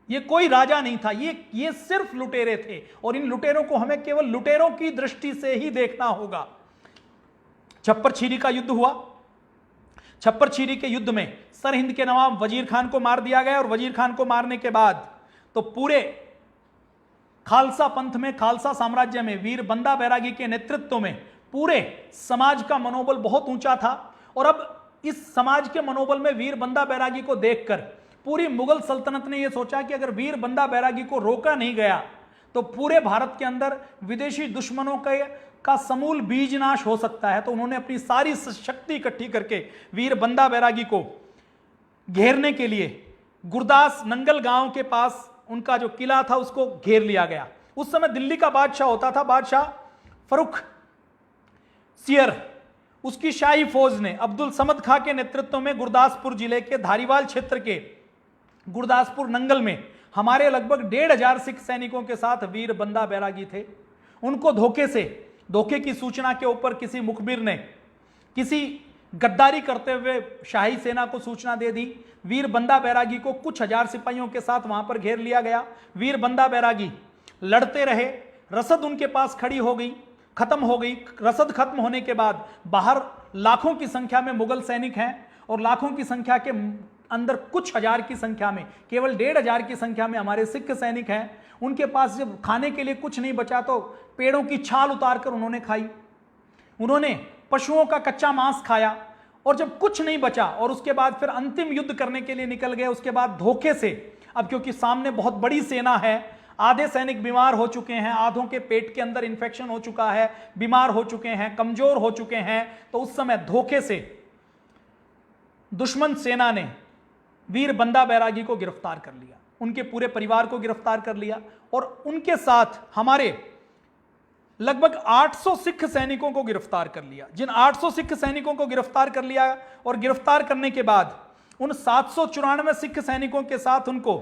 S1: ये कोई राजा नहीं था, ये सिर्फ लुटेरे थे। और इन लुटेरों को हमें केवल लुटेरों की दृष्टि से ही देखना होगा। छप्पर छीरी का युद्ध हुआ। छप्पर छीरी के युद्ध में सरहिंद के नवाब वजीर खान को मार दिया गया, और वजीर खान को मारने के बाद तो पूरे खालसा पंथ में, खालसा साम्राज्य में वीर बंदा बैरागी के नेतृत्व में पूरे समाज का मनोबल बहुत ऊंचा था। और अब इस समाज के मनोबल में वीर बंदा बैरागी को देखकर पूरी मुगल सल्तनत ने यह सोचा कि अगर वीर बंदा बैरागी को रोका नहीं गया तो पूरे भारत के अंदर विदेशी दुश्मनों का समूल बीज नाश हो सकता है। तो उन्होंने अपनी सारी शक्ति इकट्ठी करके वीर बंदा बैरागी को घेरने के लिए गुरदास नंगल गांव के पास उनका जो किला था उसको घेर लिया गया। उस समय दिल्ली का बादशाह होता था बादशाह फरुख सियर। उसकी शाही फौज ने अब्दुल समद खां के नेतृत्व में गुरदासपुर जिले के धारीवाल क्षेत्र के गुरदासपुर नंगल में हमारे लगभग 1,500 सिख सैनिकों के साथ वीर बंदा बैरागी थे। उनको धोखे की सूचना के ऊपर किसी मुखबिर ने किसी गद्दारी करते हुए शाही सेना को सूचना दे दी। वीर बंदा बैरागी को कुछ हजार सिपाहियों के साथ वहां पर घेर लिया गया। वीर बंदा बैरागी लड़ते रहे, रसद उनके पास खड़ी हो गई, खत्म हो गई। रसद खत्म होने के बाद बाहर लाखों की संख्या में मुगल सैनिक हैं, और लाखों की संख्या के अंदर कुछ हजार की संख्या में, केवल 1,500 की संख्या में हमारे सिख सैनिक हैं। उनके पास जब खाने के लिए कुछ नहीं बचा तो पेड़ों की छाल उतारकर उन्होंने खाई, उन्होंने पशुओं का कच्चा मांस खाया, और जब कुछ नहीं बचा और उसके बाद फिर अंतिम युद्ध करने के लिए निकल गए। उसके बाद धोखे से, अब क्योंकि सामने बहुत बड़ी सेना है, आधे सैनिक बीमार हो चुके हैं, आधों के पेट के अंदर इंफेक्शन हो चुका है, बीमार हो चुके हैं, कमजोर हो चुके हैं, तो उस समय धोखे से दुश्मन सेना ने वीर बंदा बैरागी को गिरफ्तार कर लिया, उनके पूरे परिवार को गिरफ्तार कर लिया, और उनके साथ हमारे लगभग 800 सिख सैनिकों को गिरफ्तार कर लिया। जिन 800 सिख सैनिकों को गिरफ्तार कर लिया, और गिरफ्तार करने के बाद उन 794 सिख सैनिकों के साथ उनको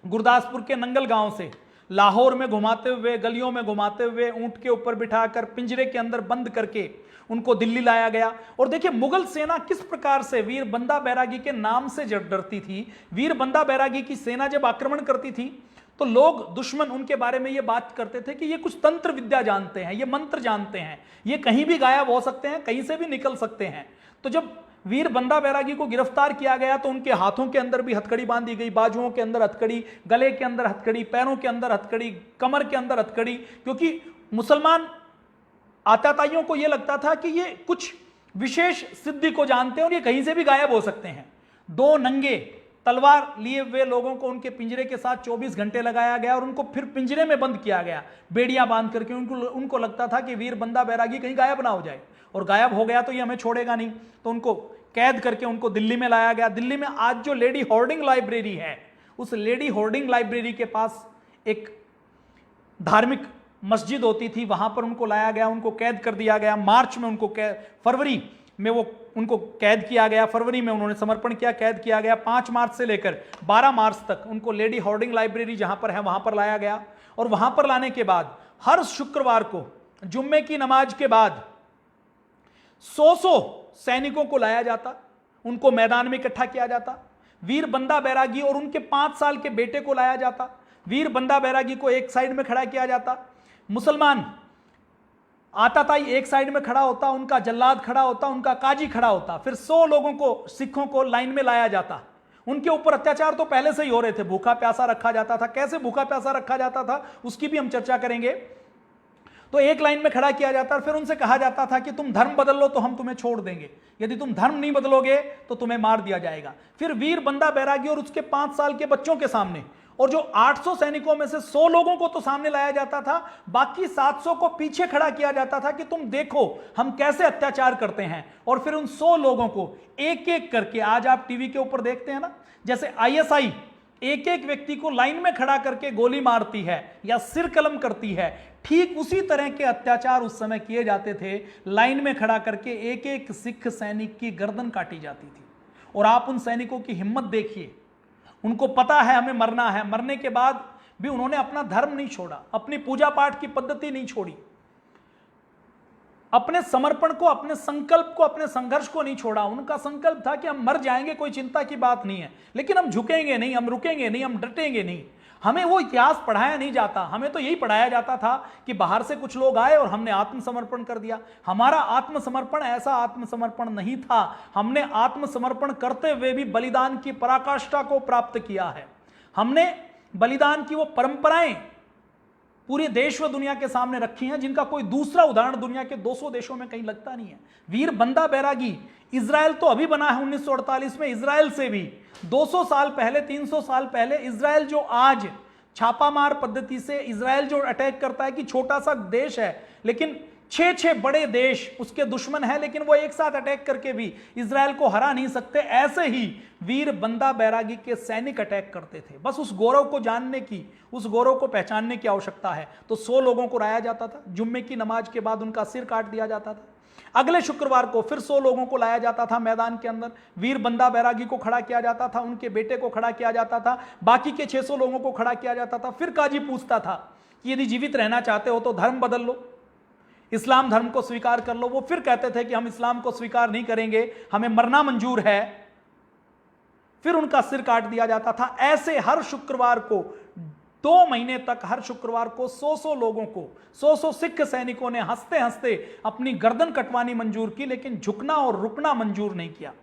S1: गुरदासपुर के नंगल गांव से लाहौर में घुमाते हुए, गलियों में घुमाते हुए, ऊंट के ऊपर बिठाकर पिंजरे के अंदर बंद करके उनको दिल्ली लाया गया। और देखिए मुगल सेना किस प्रकार से वीर बंदा बैरागी के नाम से डरती थी। वीर बंदा बैरागी की सेना जब आक्रमण करती थी तो लोग, दुश्मन, उनके बारे में ये बात करते थे कि ये कुछ तंत्र विद्या जानते हैं, ये मंत्र जानते हैं, ये कहीं भी गायब हो सकते हैं, कहीं से भी निकल सकते हैं। तो जब वीर बंदा बैरागी को गिरफ्तार किया गया तो उनके हाथों के अंदर भी हथकड़ी बांधी गई, बाजुओं के अंदर हथकड़ी, गले के अंदर हथकड़ी, पैरों के अंदर हथकड़ी, कमर के अंदर हथकड़ी, क्योंकि मुसलमान आताताइयों को यह लगता था कि ये कुछ विशेष सिद्धि को जानते हैं और ये कहीं से भी गायब हो सकते हैं। 2 नंगे तलवार लिए हुए लोगों को उनके पिंजरे के साथ 24 घंटे लगाया गया और उनको फिर पिंजरे में बंद किया गया बेड़ियां बांध करके। उनको लगता था कि वीर बंदा बैरागी कहीं गायब ना हो जाए, और गायब हो गया तो ये हमें छोड़ेगा नहीं, तो उनको कैद करके उनको दिल्ली में लाया गया। दिल्ली में आज जो लेडी होर्डिंग लाइब्रेरी है, उस लेडी होर्डिंग लाइब्रेरी के पास एक धार्मिक मस्जिद होती थी, वहां पर उनको लाया गया, उनको कैद कर दिया गया। मार्च में उनको फरवरी में वो उनको कैद किया गया, फरवरी में उन्होंने समर्पण किया, कैद किया गया। 5 मार्च से लेकर 12 मार्च तक उनको लेडी होर्डिंग लाइब्रेरी जहां पर है वहां पर लाया गया। और वहां पर लाने के बाद हर शुक्रवार को जुम्मे की नमाज के बाद 100 सैनिकों को लाया जाता, उनको मैदान में इकट्ठा किया जाता, वीर बंदा बैरागी और उनके 5 साल के बेटे को लाया जाता, वीर बंदा बैरागी को एक साइड में खड़ा किया जाता, मुसलमान आता था एक साइड में खड़ा होता, उनका जल्लाद खड़ा होता, उनका काजी खड़ा होता, फिर 100 लोगों को, सिखों को लाइन में लाया जाता। उनके ऊपर अत्याचार तो पहले से ही हो रहे थे, भूखा प्यासा रखा जाता था। कैसे भूखा प्यासा रखा जाता था उसकी भी हम चर्चा करेंगे। तो एक लाइन में खड़ा किया जाता, फिर उनसे कहा जाता था कि तुम धर्म बदल लो तो हम तुम्हें छोड़ देंगे, यदि तुम धर्म नहीं बदलोगे तो तुम्हें मार दिया जाएगा। फिर वीर बंदा बैरागी और उसके 5 साल के बच्चों के सामने, और जो 800 सैनिकों में से 100 लोगों को तो सामने लाया जाता था, बाकी 700 को पीछे खड़ा किया जाता था कि तुम देखो हम कैसे अत्याचार करते हैं। और फिर उन 100 लोगों को एक एक करके, आज आप टीवी के ऊपर देखते हैं ना, जैसे आईएसआई एक एक व्यक्ति को लाइन में खड़ा करके गोली मारती है या सिर कलम करती है, ठीक उसी तरह के अत्याचार उस समय किए जाते थे। लाइन में खड़ा करके एक एक सिख सैनिक की गर्दन काटी जाती थी। और आप उन सैनिकों की हिम्मत देखिए, उनको पता है हमें मरना है, मरने के बाद भी उन्होंने अपना धर्म नहीं छोड़ा, अपनी पूजा पाठ की पद्धति नहीं छोड़ी, अपने समर्पण को, अपने संकल्प को, अपने संघर्ष को नहीं छोड़ा। उनका संकल्प था कि हम मर जाएंगे, कोई चिंता की बात नहीं है, लेकिन हम झुकेंगे नहीं, हम रुकेंगे नहीं, हम डटेंगे नहीं। हमें वो इतिहास पढ़ाया नहीं जाता, हमें तो यही पढ़ाया जाता था कि बाहर से कुछ लोग आए और हमने आत्मसमर्पण कर दिया। हमारा आत्मसमर्पण ऐसा आत्मसमर्पण नहीं था। हमने आत्मसमर्पण करते हुए भी बलिदान की पराकाष्ठा को प्राप्त किया है। हमने बलिदान की वो परंपराएं पूरे देश व दुनिया के सामने रखी हैं, जिनका कोई दूसरा उदाहरण दुनिया के 200 देशों में कहीं लगता नहीं है। वीर बंदा बैरागी, इजराइल तो अभी बना है 1948 में, इजराइल से भी 200 साल पहले, 300 साल पहले इजराइल जो आज छापामार पद्धति से इजराइल जो अटैक करता है कि छोटा सा देश है लेकिन 6 बड़े देश उसके दुश्मन है, लेकिन वो एक साथ अटैक करके भी इजराइल को हरा नहीं सकते। ऐसे ही वीर बंदा बैरागी के सैनिक अटैक करते थे। बस उस गौरव को जानने की, उस गौरव को पहचानने की आवश्यकता है। तो 100 लोगों को लाया जाता था, जुम्मे की नमाज के बाद उनका सिर काट दिया जाता था। अगले शुक्रवार को फिर 100 लोगों को लाया जाता था मैदान के अंदर, वीर बंदा बैरागी को खड़ा किया जाता था, उनके बेटे को खड़ा किया जाता था, बाकी के 600 लोगों को खड़ा किया जाता था। फिर काजी पूछता था कि यदि जीवित रहना चाहते हो तो धर्म बदल लो, इस्लाम धर्म को स्वीकार कर लो। वो फिर कहते थे कि हम इस्लाम को स्वीकार नहीं करेंगे, हमें मरना मंजूर है। फिर उनका सिर काट दिया जाता था। ऐसे हर शुक्रवार को 2 महीने तक हर शुक्रवार को 100 लोगों को, 100 सिख सैनिकों ने हंसते हंसते अपनी गर्दन कटवानी मंजूर की, लेकिन झुकना और रुकना मंजूर नहीं किया।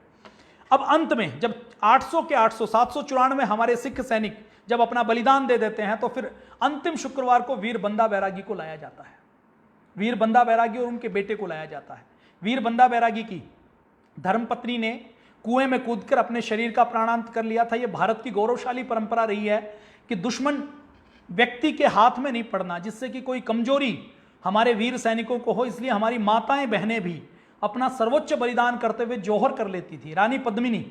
S1: अब अंत में जब 800 के 800, 794 हमारे सिख सैनिक जब अपना बलिदान दे देते हैं, तो फिर अंतिम शुक्रवार को वीर बंदा बैरागी को लाया जाता है। वीर बंदा बैरागी और उनके बेटे को लाया जाता है। वीर बंदा बैरागी की धर्मपत्नी ने कुएं में कूदकर अपने शरीर का प्राणांत कर लिया था। यह भारत की गौरवशाली परंपरा रही है कि दुश्मन व्यक्ति के हाथ में नहीं पड़ना, जिससे कि कोई कमजोरी हमारे वीर सैनिकों को हो। इसलिए हमारी माताएं बहनें भी अपना सर्वोच्च बलिदान करते हुए जौहर कर लेती थी। रानी पद्मिनी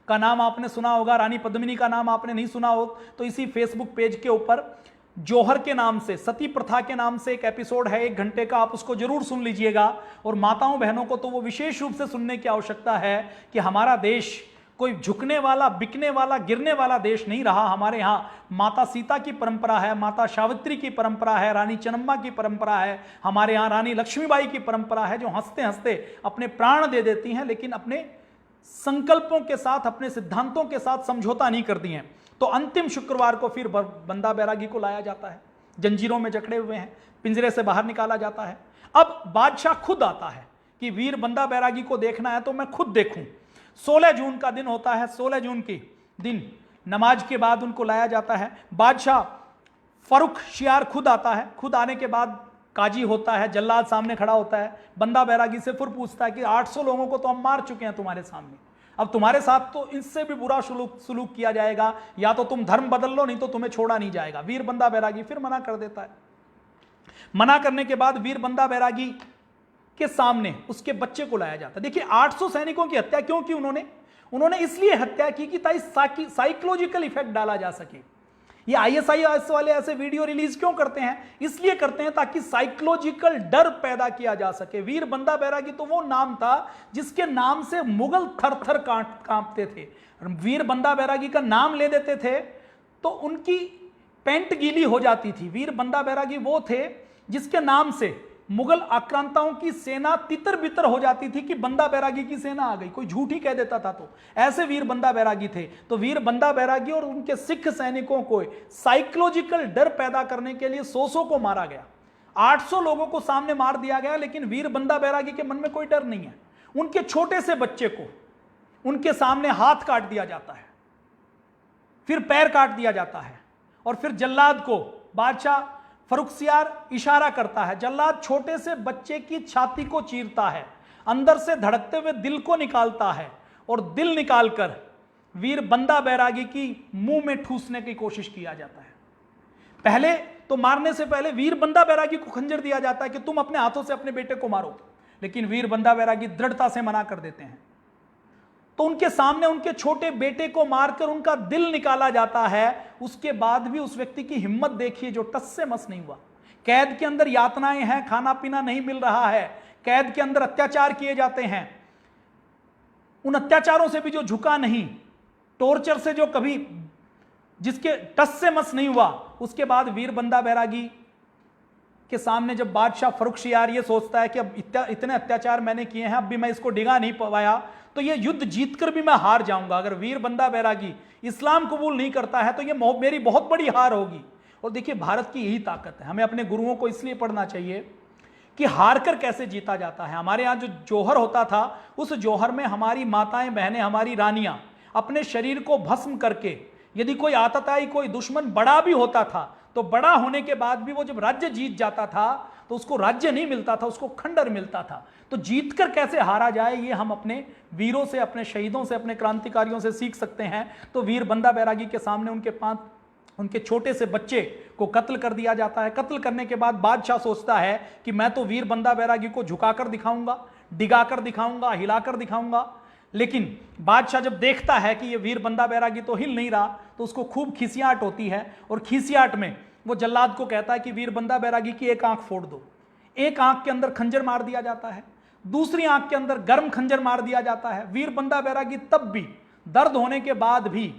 S1: का नाम आपने सुना होगा, रानी पद्मिनी का नाम आपने नहीं सुना हो तो इसी फेसबुक पेज के ऊपर जौहर के नाम से, सती प्रथा के नाम से एक एपिसोड है 1 घंटे का, आप उसको जरूर सुन लीजिएगा। और माताओं बहनों को तो वो विशेष रूप से सुनने की आवश्यकता है कि हमारा देश कोई झुकने वाला, बिकने वाला, गिरने वाला देश नहीं रहा। हमारे यहाँ माता सीता की परंपरा है, माता सावित्री की परंपरा है, रानी चन्नम्मा की परंपरा है, हमारे यहाँ रानी लक्ष्मीबाई की परंपरा है, जो हंसते हंसते अपने प्राण दे देती हैं, लेकिन अपने संकल्पों के साथ, अपने सिद्धांतों के साथ समझौता नहीं करती हैं। तो अंतिम शुक्रवार को फिर बंदा बैरागी को लाया जाता है, जंजीरों में जकड़े हुए हैं, पिंजरे से बाहर निकाला जाता है। अब बादशाह खुद आता है कि वीर बंदा बैरागी को देखना है तो मैं खुद देखूं। 16 जून का दिन होता है, 16 जून के दिन नमाज के बाद उनको लाया जाता है। बादशाह फरुख शियार खुद आता है। खुद आने के बाद काजी होता है, जल्लाद सामने खड़ा होता है, बंदा बैरागी से फिर पूछता है कि 800 लोगों को तो हम मार चुके हैं तुम्हारे सामने, अब तुम्हारे साथ तो इससे भी बुरा सुलूक किया जाएगा, या तो तुम धर्म बदल लो नहीं तो तुम्हें छोड़ा नहीं जाएगा। वीर बंदा बैरागी फिर मना कर देता है। मना करने के बाद वीर बंदा बैरागी के सामने उसके बच्चे को लाया जाता है। देखिए 800 सैनिकों की हत्या क्यों की उन्होंने इसलिए हत्या की कि ताकि साइकोलॉजिकल इफेक्ट डाला जा सके। ये आईएसआईएस वाले ऐसे वीडियो रिलीज क्यों करते हैं? इसलिए करते हैं ताकि साइकोलॉजिकल डर पैदा किया जा सके। वीर बंदा बैरागी तो वो नाम था जिसके नाम से मुगल थर थर कांपते थे। वीर बंदा बैरागी का नाम ले देते थे तो उनकी पैंट गीली हो जाती थी। वीर बंदा बैरागी वो थे जिसके नाम से मुगल आक्रांताओं की सेना तितर बितर हो जाती थी कि बंदा बैरागी की सेना आ गई, कोई झूठ ही कह देता था। तो ऐसे वीर बंदा बैरागी थे। तो वीर बंदा बैरागी और उनके सिख सैनिकों को साइकोलॉजिकल डर पैदा करने के लिए 100 को मारा गया, 800 लोगों को सामने मार दिया गया, लेकिन वीर बंदा बैरागी के मन में कोई डर नहीं है। उनके छोटे से बच्चे को उनके सामने हाथ काट दिया जाता है, फिर पैर काट दिया जाता है, और फिर जल्लाद को बादशाह फर्रुखसियार इशारा करता है, जल्लाद छोटे से बच्चे की छाती को चीरता है, अंदर से धड़कते हुए दिल को निकालता है, और दिल निकालकर वीर बंदा बैरागी की मुंह में ठूसने की कोशिश किया जाता है। पहले तो मारने से पहले वीर बंदा बैरागी को खंजर दिया जाता है कि तुम अपने हाथों से अपने बेटे को मारो, लेकिन वीर बंदा बैरागी दृढ़ता से मना कर देते हैं। तो उनके सामने उनके छोटे बेटे को मारकर उनका दिल निकाला जाता है। उसके बाद भी उस व्यक्ति की हिम्मत देखिए जो टस से मस नहीं हुआ। कैद के अंदर यातनाएं हैं, खाना पीना नहीं मिल रहा है, कैद के अंदर अत्याचार किए जाते हैं, उन अत्याचारों से भी जो झुका नहीं, टॉर्चर से जो कभी जिसके टस से मस नहीं हुआ, उसके बाद वीर बंदा बैरागी के सामने जब बादशाह फर्रुखसियार ये सोचता है कि अब इतने अत्याचार मैंने किए हैं, अब भी मैं इसको डिगा नहीं पाया, तो ये युद्ध जीतकर भी मैं हार जाऊंगा। अगर वीर बंदा बैरागी इस्लाम कबूल नहीं करता है तो ये मेरी बहुत बड़ी हार होगी। और देखिए, भारत की यही ताकत है। हमें अपने गुरुओं को इसलिए पढ़ना चाहिए कि हार कर कैसे जीता जाता है। हमारे यहाँ जो जौहर होता था, उस जौहर में हमारी माताएं बहनें, हमारी रानियां अपने शरीर को भस्म करके, यदि कोई आतताई कोई दुश्मन बड़ा भी होता था तो बड़ा होने के बाद भी वो जब राज्य जीत जाता था तो उसको राज्य नहीं मिलता था, उसको खंडर मिलता था। तो जीतकर कैसे हारा जाए, ये हम अपने वीरों से, अपने शहीदों से, अपने क्रांतिकारियों से सीख सकते हैं। तो वीर बंदा बैरागी के सामने उनके छोटे से बच्चे को कत्ल कर दिया जाता है। कत्ल करने के बाद बादशाह सोचता है कि मैं तो वीर बंदा बैरागी को झुकाकर दिखाऊंगा, डिगाकर दिखाऊंगा, हिलाकर दिखाऊंगा। लेकिन बादशाह जब देखता है कि ये वीर बंदा बैरागी तो हिल नहीं रहा, तो उसको खूब खिसियाट होती है, और खिसियाट में वो जल्लाद को कहता है कि वीर बंदा बैरागी की एक आंख फोड़ दो। एक आंख के अंदर खंजर मार दिया जाता है, दूसरी आंख के अंदर गर्म खंजर मार दिया जाता है। वीर बंदा बैरागी तब भी दर्द होने के बाद भी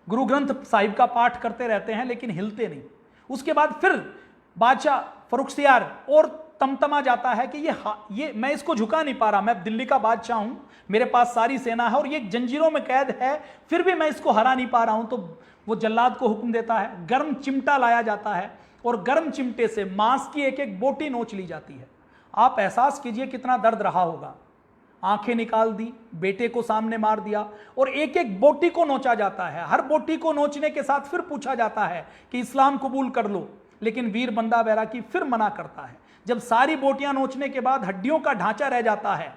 S1: गुरु ग्रंथ साहिब का पाठ करते रहते हैं, लेकिन हिलते नहीं। उसके बाद फिर बादशाह फर्रुखसियार और तमतमा जाता है कि ये मैं इसको झुका नहीं पा रहा, मैं दिल्ली का बादशाह हूं, मेरे पास सारी सेना है और ये जंजीरों में कैद है, फिर भी मैं इसको हरा नहीं पा रहा हूं। तो वो जल्लाद को हुक्म देता है, गर्म चिमटा लाया जाता है और गर्म चिमटे से मांस की एक एक बोटी नोच ली जाती है। आप एहसास कीजिए कितना दर्द रहा होगा। आंखें निकाल दी, बेटे को सामने मार दिया, और एक एक बोटी को नोचा जाता है। हर बोटी को नोचने के साथ फिर पूछा जाता है कि इस्लाम कबूल कर लो, लेकिन वीर बंदा बैरागी फिर मना करता है। जब सारी बोटियां नोचने के बाद हड्डियों का ढांचा रह जाता है,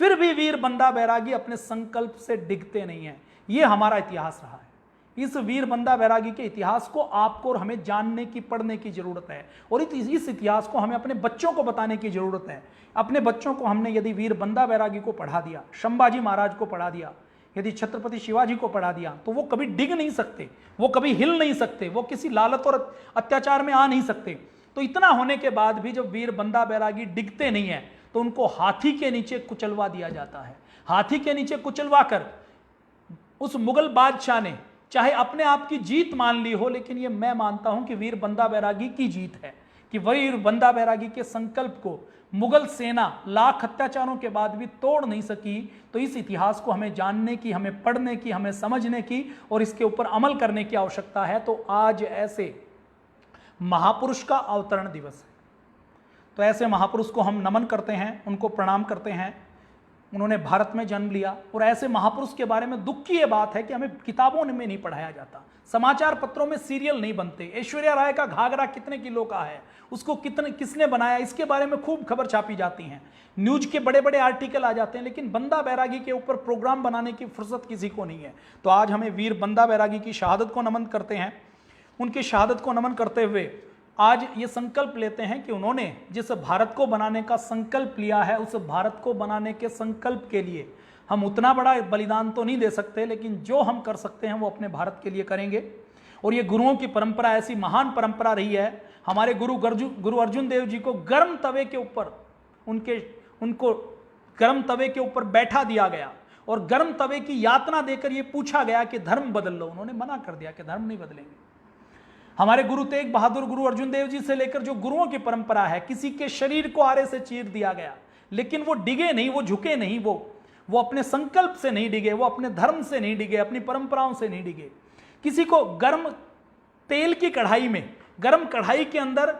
S1: फिर भी वीर बंदा बैरागी अपने संकल्प से डिगते नहीं है। यह हमारा इतिहास रहा है। इस वीर बंदा बैरागी के इतिहास को आपको और हमें जानने की, पढ़ने की जरूरत है, और इस इतिहास को हमें अपने बच्चों को बताने की जरूरत है। अपने बच्चों को हमने यदि वीर बंदा बैरागी को पढ़ा दिया, संभाजी महाराज को पढ़ा दिया, यदि छत्रपति शिवाजी को पढ़ा दिया, तो वो कभी डिग नहीं सकते, वो कभी हिल नहीं सकते, वो किसी लालच और अत्याचार में आ नहीं सकते। तो इतना होने के बाद भी जब वीर बंदा बैरागी डिगते नहीं है, तो उनको हाथी के नीचे कुचलवा दिया जाता है। हाथी के नीचे कुचलवा कर उस मुगल बादशाह ने चाहे अपने आप की जीत मान ली हो, लेकिन ये मैं मानता हूं कि वीर बंदा बैरागी की जीत है, कि वीर बंदा बैरागी के संकल्प को मुगल सेना लाख अत्याचारों के बाद भी तोड़ नहीं सकी। तो इस इतिहास को हमें जानने की, हमें पढ़ने की, हमें समझने की और इसके ऊपर अमल करने की आवश्यकता है। तो आज ऐसे महापुरुष का अवतरण दिवस है, तो ऐसे महापुरुष को हम नमन करते हैं, उनको प्रणाम करते हैं। उन्होंने भारत में जन्म लिया, और ऐसे महापुरुष के बारे में दुख की यह बात है कि हमें किताबों में नहीं पढ़ाया जाता, समाचार पत्रों में सीरियल नहीं बनते। ऐश्वर्या राय का घाघरा कितने किलो का है, उसको किसने बनाया, इसके बारे में खूब खबर छापी जाती हैं, न्यूज के बड़े बड़े आर्टिकल आ जाते हैं, लेकिन बंदा बैरागी के ऊपर प्रोग्राम बनाने की फुर्सत किसी को नहीं है। तो आज हमें वीर बंदा बैरागी की शहादत को नमन करते हैं। उनकी शहादत को नमन करते हुए आज ये संकल्प लेते हैं कि उन्होंने जिस भारत को बनाने का संकल्प लिया है, उस भारत को बनाने के संकल्प के लिए हम उतना बड़ा बलिदान तो नहीं दे सकते, लेकिन जो हम कर सकते हैं वो अपने भारत के लिए करेंगे। और ये गुरुओं की परंपरा ऐसी महान परंपरा रही है। हमारे गुरु अर्जुन देव जी को गर्म तवे के ऊपर उनको गर्म तवे के ऊपर बैठा दिया गया और गर्म तवे की यातना देकर ये पूछा गया कि धर्म बदल लो। उन्होंने मना कर दिया कि धर्म नहीं बदलेंगे। हमारे गुरु तेग बहादुर, गुरु अर्जुन देव जी से लेकर जो गुरुओं की परंपरा है, किसी के शरीर को आरे से चीर दिया गया, लेकिन वो डिगे नहीं, वो झुके नहीं, वो अपने संकल्प से नहीं डिगे, वो अपने धर्म से नहीं डिगे, अपनी परंपराओं से नहीं डिगे। किसी को गर्म तेल की कढ़ाई में, गर्म कढ़ाई के अंदर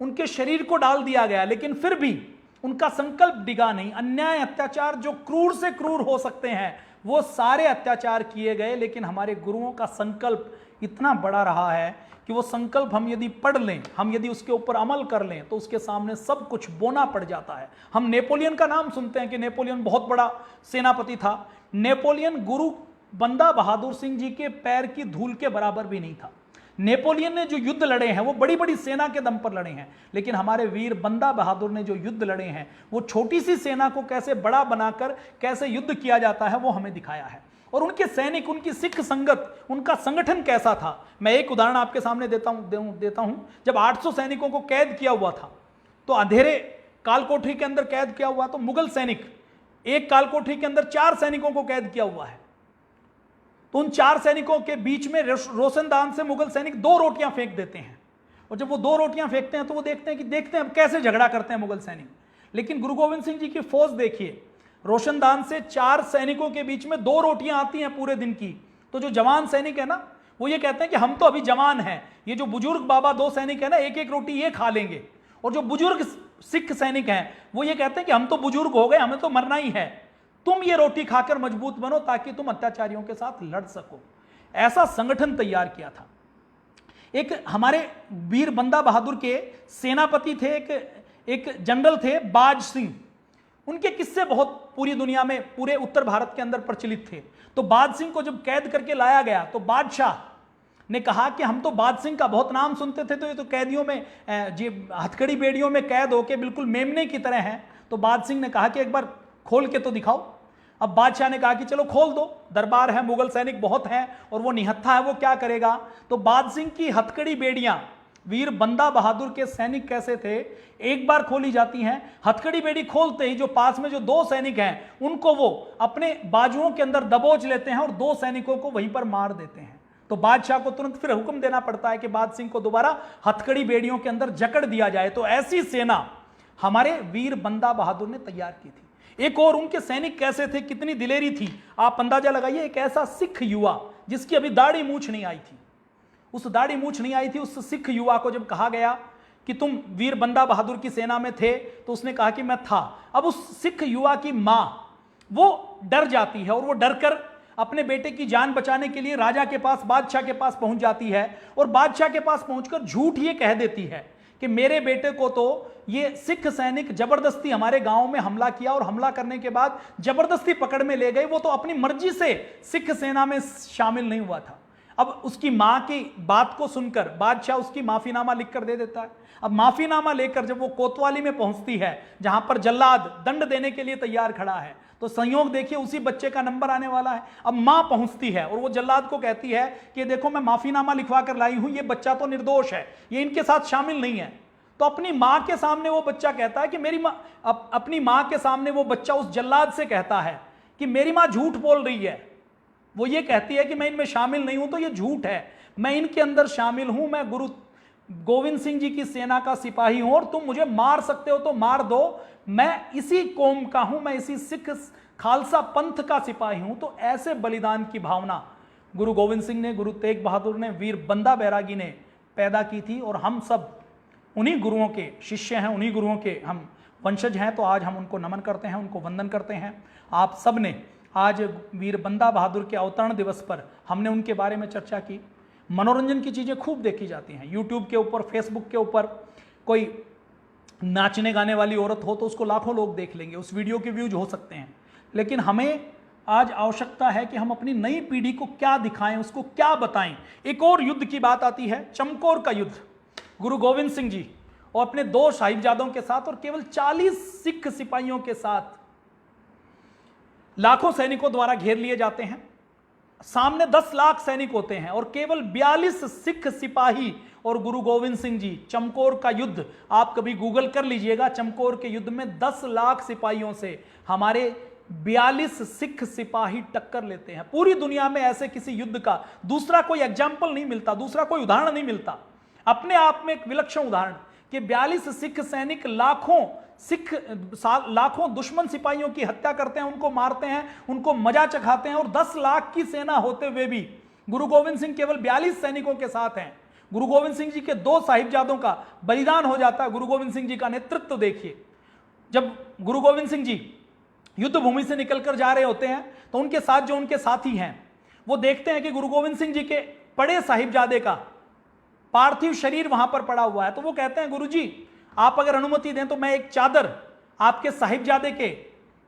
S1: उनके शरीर को डाल दिया गया, लेकिन फिर भी उनका संकल्प डिगा नहीं। अन्याय, अत्याचार जो क्रूर से क्रूर हो सकते हैं, वो सारे अत्याचार किए गए, लेकिन हमारे गुरुओं का संकल्प इतना बड़ा रहा है कि वो संकल्प हम यदि पढ़ लें, हम यदि उसके ऊपर अमल कर लें, तो उसके सामने सब कुछ बोना पड़ जाता है। हम नेपोलियन का नाम सुनते हैं कि नेपोलियन बहुत बड़ा सेनापति था। नेपोलियन गुरु बंदा बहादुर सिंह जी के पैर की धूल के बराबर भी नहीं था। नेपोलियन ने जो युद्ध लड़े हैं वो बड़ी बड़ी सेना के दम पर लड़े हैं, लेकिन हमारे वीर बंदा बहादुर ने जो युद्ध लड़े हैं वो छोटी सी सेना को कैसे बड़ा बनाकर कैसे युद्ध किया जाता है वो हमें दिखाया है। और उनके सैनिक, उनकी सिख संगत, उनका संगठन कैसा था, मैं एक उदाहरण आपके सामने देता हूं। जब 800 सैनिकों को कैद किया हुआ था, तो अंधेरे कालकोठरी के अंदर कैद किया हुआ, तो मुगल सैनिक एक कालकोठरी के अंदर 4 सैनिकों को कैद किया हुआ है। तो उन 4 सैनिकों के बीच में रोशनदान से मुगल सैनिक 2 रोटियां फेंक देते हैं, और जब वो 2 रोटियां फेंकते हैं तो वो देखते हैं अब कैसे झगड़ा करते हैं मुगल सैनिक। लेकिन गुरु गोविंद सिंह जी की फौज देखिए, रोशनदान से 4 सैनिकों के बीच में 2 रोटियां आती हैं पूरे दिन की। तो जो जवान सैनिक है ना, वो ये कहते हैं कि हम तो अभी जवान हैं, ये जो बुजुर्ग बाबा 2 सैनिक है ना, एक एक रोटी ये खा लेंगे। और जो बुजुर्ग सिख सैनिक हैं वो ये कहते हैं कि हम तो बुजुर्ग हो गए, हमें तो मरना ही है, तुम ये रोटी खाकर मजबूत बनो ताकि तुम अत्याचारियों के साथ लड़ सको। ऐसा संगठन तैयार किया था। एक हमारे वीर बंदा बहादुर के सेनापति थे, एक जनरल थे बाज सिंह। उनके किस्से बहुत पूरी दुनिया में, पूरे उत्तर भारत के अंदर प्रचलित थे। तो बाज सिंह को जब कैद करके लाया गया तो बादशाह ने कहा कि हम तो बाज सिंह का बहुत नाम सुनते थे, तो ये तो कैदियों में, हथकड़ी बेड़ियों में कैद होके बिल्कुल मेमने की तरह हैं। तो बाज सिंह ने कहा कि एक बार खोल के तो दिखाओ। अब बादशाह ने कहा कि चलो खोल दो, दरबार है, मुगल सैनिक बहुत हैं और वो निहत्था है, वो क्या करेगा। तो बाज सिंह की हथकड़ी बेड़ियां, वीर बंदा बहादुर के सैनिक कैसे थे, एक बार खोली जाती हैं, हथकड़ी बेड़ी खोलते ही जो पास में जो 2 सैनिक हैं उनको वो अपने बाजुओं के अंदर दबोच लेते हैं और 2 सैनिकों को वहीं पर मार देते हैं। तो बादशाह को तुरंत फिर हुक्म देना पड़ता है कि बाज सिंह को दोबारा हथकड़ी बेड़ियों के अंदर जकड़ दिया जाए। तो ऐसी सेना हमारे वीर बंदा बहादुर ने तैयार की थी। एक और उनके सैनिक कैसे थे, कितनी दिलेरी थी, आप अंदाजा लगाइए। एक ऐसा सिख युवा जिसकी अभी दाढ़ी मूछ नहीं आई थी, उस दाढ़ी मूछ नहीं आई थी, उस सिख युवा को जब कहा गया कि तुम वीर बंदा बहादुर की सेना में थे, तो उसने कहा कि मैं था। अब उस सिख युवा की मां वो डर जाती है और वो डरकर अपने बेटे की जान बचाने के लिए राजा के पास, बादशाह के पास पहुंच जाती है और बादशाह के पास पहुंचकर झूठ ये कह देती है कि मेरे बेटे को तो ये सिख सैनिक जबरदस्ती हमारे गांव में हमला किया और हमला करने के बाद जबरदस्ती पकड़ में ले गए, वो तो अपनी मर्जी से सिख सेना में शामिल नहीं हुआ था। अब उसकी मां की बात को सुनकर बादशाह उसकी माफीनामा लिखकर दे देता है। अब माफीनामा लेकर जब वो कोतवाली में पहुंचती है, जहां पर जल्लाद दंड देने के लिए तैयार खड़ा है, तो संयोग देखिए उसी बच्चे का नंबर आने वाला है। अब मां पहुंचती है और वो जल्लाद को कहती है कि देखो मैं माफीनामा लिखवा कर लाई हूं, ये बच्चा तो निर्दोष है, ये इनके साथ शामिल नहीं है। तो अपनी मां के सामने वो बच्चा कहता है कि मेरी मां, अपनी मां के सामने वो बच्चा उस जल्लाद से कहता है कि मेरी मां झूठ बोल रही है। वो ये कहती है कि मैं इनमें शामिल नहीं हूं, तो ये झूठ है, मैं इनके अंदर शामिल हूं, मैं गुरु गोविंद सिंह जी की सेना का सिपाही हूं और तुम मुझे मार सकते हो तो मार दो, मैं इसी कौम का हूं, मैं इसी सिख खालसा पंथ का सिपाही हूं। तो ऐसे बलिदान की भावना गुरु गोविंद सिंह ने, गुरु तेग बहादुर ने, वीर बंदा बैरागी ने पैदा की थी और हम सब उन्हीं गुरुओं के शिष्य हैं, उन्हीं गुरुओं के हम वंशज हैं। तो आज हम उनको नमन करते हैं, उनको वंदन करते हैं। आप सब ने आज वीर बंदा बहादुर के अवतरण दिवस पर हमने उनके बारे में चर्चा की। मनोरंजन की चीज़ें खूब देखी जाती हैं यूट्यूब के ऊपर, फेसबुक के ऊपर। कोई नाचने गाने वाली औरत हो तो उसको लाखों लोग देख लेंगे, उस वीडियो के व्यूज हो सकते हैं। लेकिन हमें आज आवश्यकता है कि हम अपनी नई पीढ़ी को क्या दिखाएं, उसको क्या बताएं। एक और युद्ध की बात आती है, चमकौर का युद्ध। गुरु गोविंद सिंह जी और अपने 2 साहिबजादों के साथ और केवल 40 सिख सिपाहियों के साथ लाखों सैनिकों द्वारा घेर लिए जाते हैं। सामने 10 लाख सैनिक होते हैं और केवल 42 सिख सिपाही और गुरु गोविंद सिंह जी। चमकौर का युद्ध आप कभी गूगल कर लीजिएगा। चमकौर के युद्ध में 10 लाख सिपाहियों से हमारे 42 सिख सिपाही टक्कर लेते हैं। पूरी दुनिया में ऐसे किसी युद्ध का दूसरा कोई एग्जाम्पल नहीं मिलता, दूसरा कोई उदाहरण नहीं मिलता। अपने आप में एक विलक्षण उदाहरण कि 42 सिख सैनिक लाखों दुश्मन सिपाहियों की हत्या करते हैं, उनको मारते हैं, उनको मजा चखाते हैं, और 10 लाख की सेना होते हुए भी गुरु गोविंद सिंह केवल 42 सैनिकों के साथ हैं। गुरु गोविंद सिंह जी के 2 साहिबजादों का बलिदान हो जाता है। गुरु गोविंद सिंह जी का नेतृत्व देखिए, जब गुरु गोविंद सिंह जी युद्ध भूमि से निकलकर जा रहे होते हैं तो उनके साथ जो उनके साथी हैं वो देखते हैं कि गुरु गोविंद सिंह जी के बड़े साहिबजादे का पार्थिव शरीर वहां पर पड़ा हुआ है। तो वो कहते हैं, गुरु जी आप अगर अनुमति दें तो मैं एक चादर आपके साहिबजादे के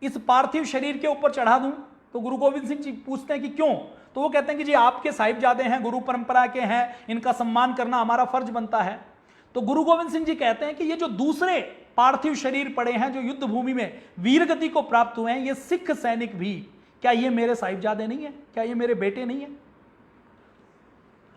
S1: इस पार्थिव शरीर के ऊपर चढ़ा दूं। तो गुरु गोविंद सिंह जी पूछते हैं कि क्यों? तो वो कहते हैं कि जी आपके साहिबजादे हैं, गुरु परंपरा के हैं, इनका सम्मान करना हमारा फर्ज बनता है। तो गुरु गोविंद सिंह जी कहते हैं कि ये जो दूसरे पार्थिव शरीर पड़े हैं जो युद्ध भूमि में वीरगति को प्राप्त हुए हैं, ये सिख सैनिक भी, क्या ये मेरे साहिबजादे नहीं है? क्या ये मेरे बेटे नहीं है?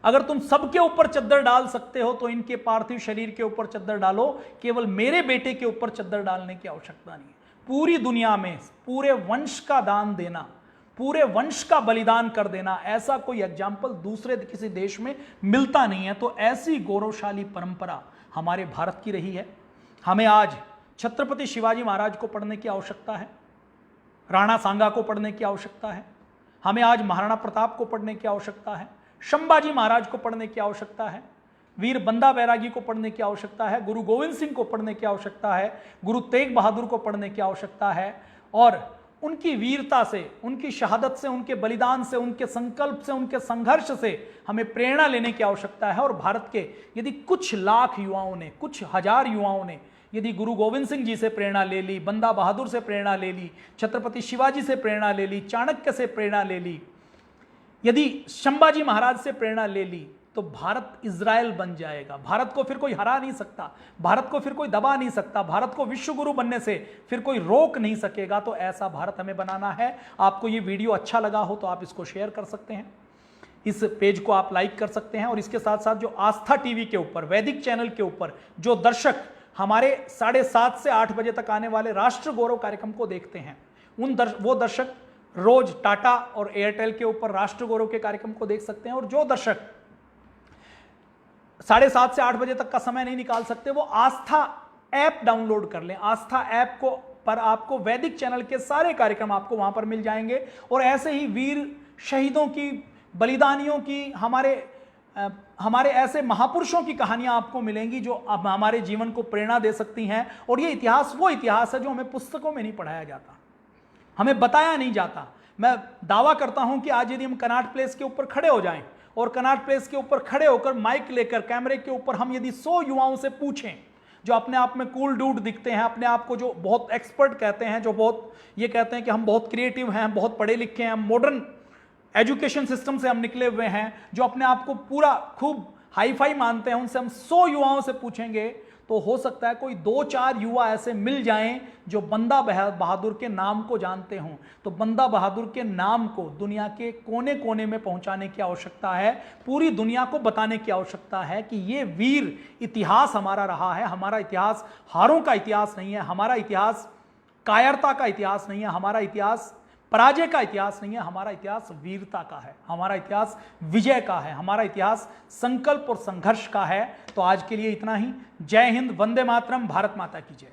S1: अगर तुम सबके ऊपर चद्दर डाल सकते हो तो इनके पार्थिव शरीर के ऊपर चद्दर डालो, केवल मेरे बेटे के ऊपर चद्दर डालने की आवश्यकता नहीं है। पूरी दुनिया में पूरे वंश का दान देना, पूरे वंश का बलिदान कर देना, ऐसा कोई एग्जाम्पल दूसरे किसी देश में मिलता नहीं है। तो ऐसी गौरवशाली परंपरा हमारे भारत की रही है। हमें आज छत्रपति शिवाजी महाराज को पढ़ने की आवश्यकता है, राणा सांगा को पढ़ने की आवश्यकता है, हमें आज महाराणा प्रताप को पढ़ने की आवश्यकता है, संभाजी महाराज को पढ़ने की आवश्यकता है, वीर बंदा बैरागी को पढ़ने की आवश्यकता है, गुरु गोविंद सिंह को पढ़ने की आवश्यकता है, गुरु तेग बहादुर को पढ़ने की आवश्यकता है। और उनकी वीरता से, उनकी शहादत से, उनके बलिदान से, उनके संकल्प से, उनके संघर्ष से हमें प्रेरणा लेने की आवश्यकता है। और भारत के यदि कुछ लाख युवाओं ने, कुछ हजार युवाओं ने यदि गुरु गोविंद सिंह जी से प्रेरणा ले ली, बंदा बहादुर से प्रेरणा ले ली, छत्रपति शिवाजी से प्रेरणा ले ली, चाणक्य से प्रेरणा ले ली, यदि संभाजी महाराज से प्रेरणा ले ली, तो भारत इजराइल बन जाएगा। भारत को फिर कोई हरा नहीं सकता, भारत को फिर कोई दबा नहीं सकता, भारत को विश्व गुरु बनने से फिर कोई रोक नहीं सकेगा। तो ऐसा भारत हमें बनाना है। आपको ये वीडियो अच्छा लगा हो तो आप इसको शेयर कर सकते हैं, इस पेज को आप लाइक कर सकते हैं। और इसके साथ साथ जो आस्था टीवी के ऊपर, वैदिक चैनल के ऊपर जो दर्शक हमारे 7:30 से 8 बजे तक आने वाले राष्ट्र गौरव कार्यक्रम को देखते हैं, वो दर्शक रोज टाटा और एयरटेल के ऊपर राष्ट्र गौरव के कार्यक्रम को देख सकते हैं। और जो दर्शक 7:30 से 8 बजे तक का समय नहीं निकाल सकते, वो आस्था ऐप डाउनलोड कर लें। आस्था ऐप को पर आपको वैदिक चैनल के सारे कार्यक्रम आपको वहां पर मिल जाएंगे। और ऐसे ही वीर शहीदों की, बलिदानियों की, हमारे ऐसे महापुरुषों की कहानियां आपको मिलेंगी जो अब हमारे जीवन को प्रेरणा दे सकती हैं। और ये इतिहास वो इतिहास है जो हमें पुस्तकों में नहीं पढ़ाया जाता, हमें बताया नहीं जाता। मैं दावा करता हूं कि आज यदि हम कनॉट प्लेस के ऊपर खड़े हो जाएं और कनॉट प्लेस के ऊपर खड़े होकर माइक लेकर कैमरे के ऊपर हम यदि 100 युवाओं से पूछें जो अपने आप में कूल डूड दिखते हैं, अपने आप को जो बहुत एक्सपर्ट कहते हैं, जो बहुत ये कहते हैं कि हम बहुत क्रिएटिव हैं, बहुत पढ़े लिखे हैं, मॉडर्न एजुकेशन सिस्टम से हम निकले हुए हैं, जो अपने आप को पूरा खूब हाई फाई मानते हैं, उनसे हम 100 युवाओं से पूछेंगे तो हो सकता है कोई 2-4 युवा ऐसे मिल जाएं जो बंदा बहादुर के नाम को जानते हों। तो बंदा बहादुर के नाम को दुनिया के कोने कोने में पहुंचाने की आवश्यकता है, पूरी दुनिया को बताने की आवश्यकता है कि ये वीर इतिहास हमारा रहा है। हमारा इतिहास हारों का इतिहास नहीं है, हमारा इतिहास कायरता का इतिहास नहीं है, हमारा इतिहास पराजय का इतिहास नहीं है, हमारा इतिहास वीरता का है, हमारा इतिहास विजय का है, हमारा इतिहास संकल्प और संघर्ष का है। तो आज के लिए इतना ही। जय हिंद, वंदे मातरम, भारत माता की जय।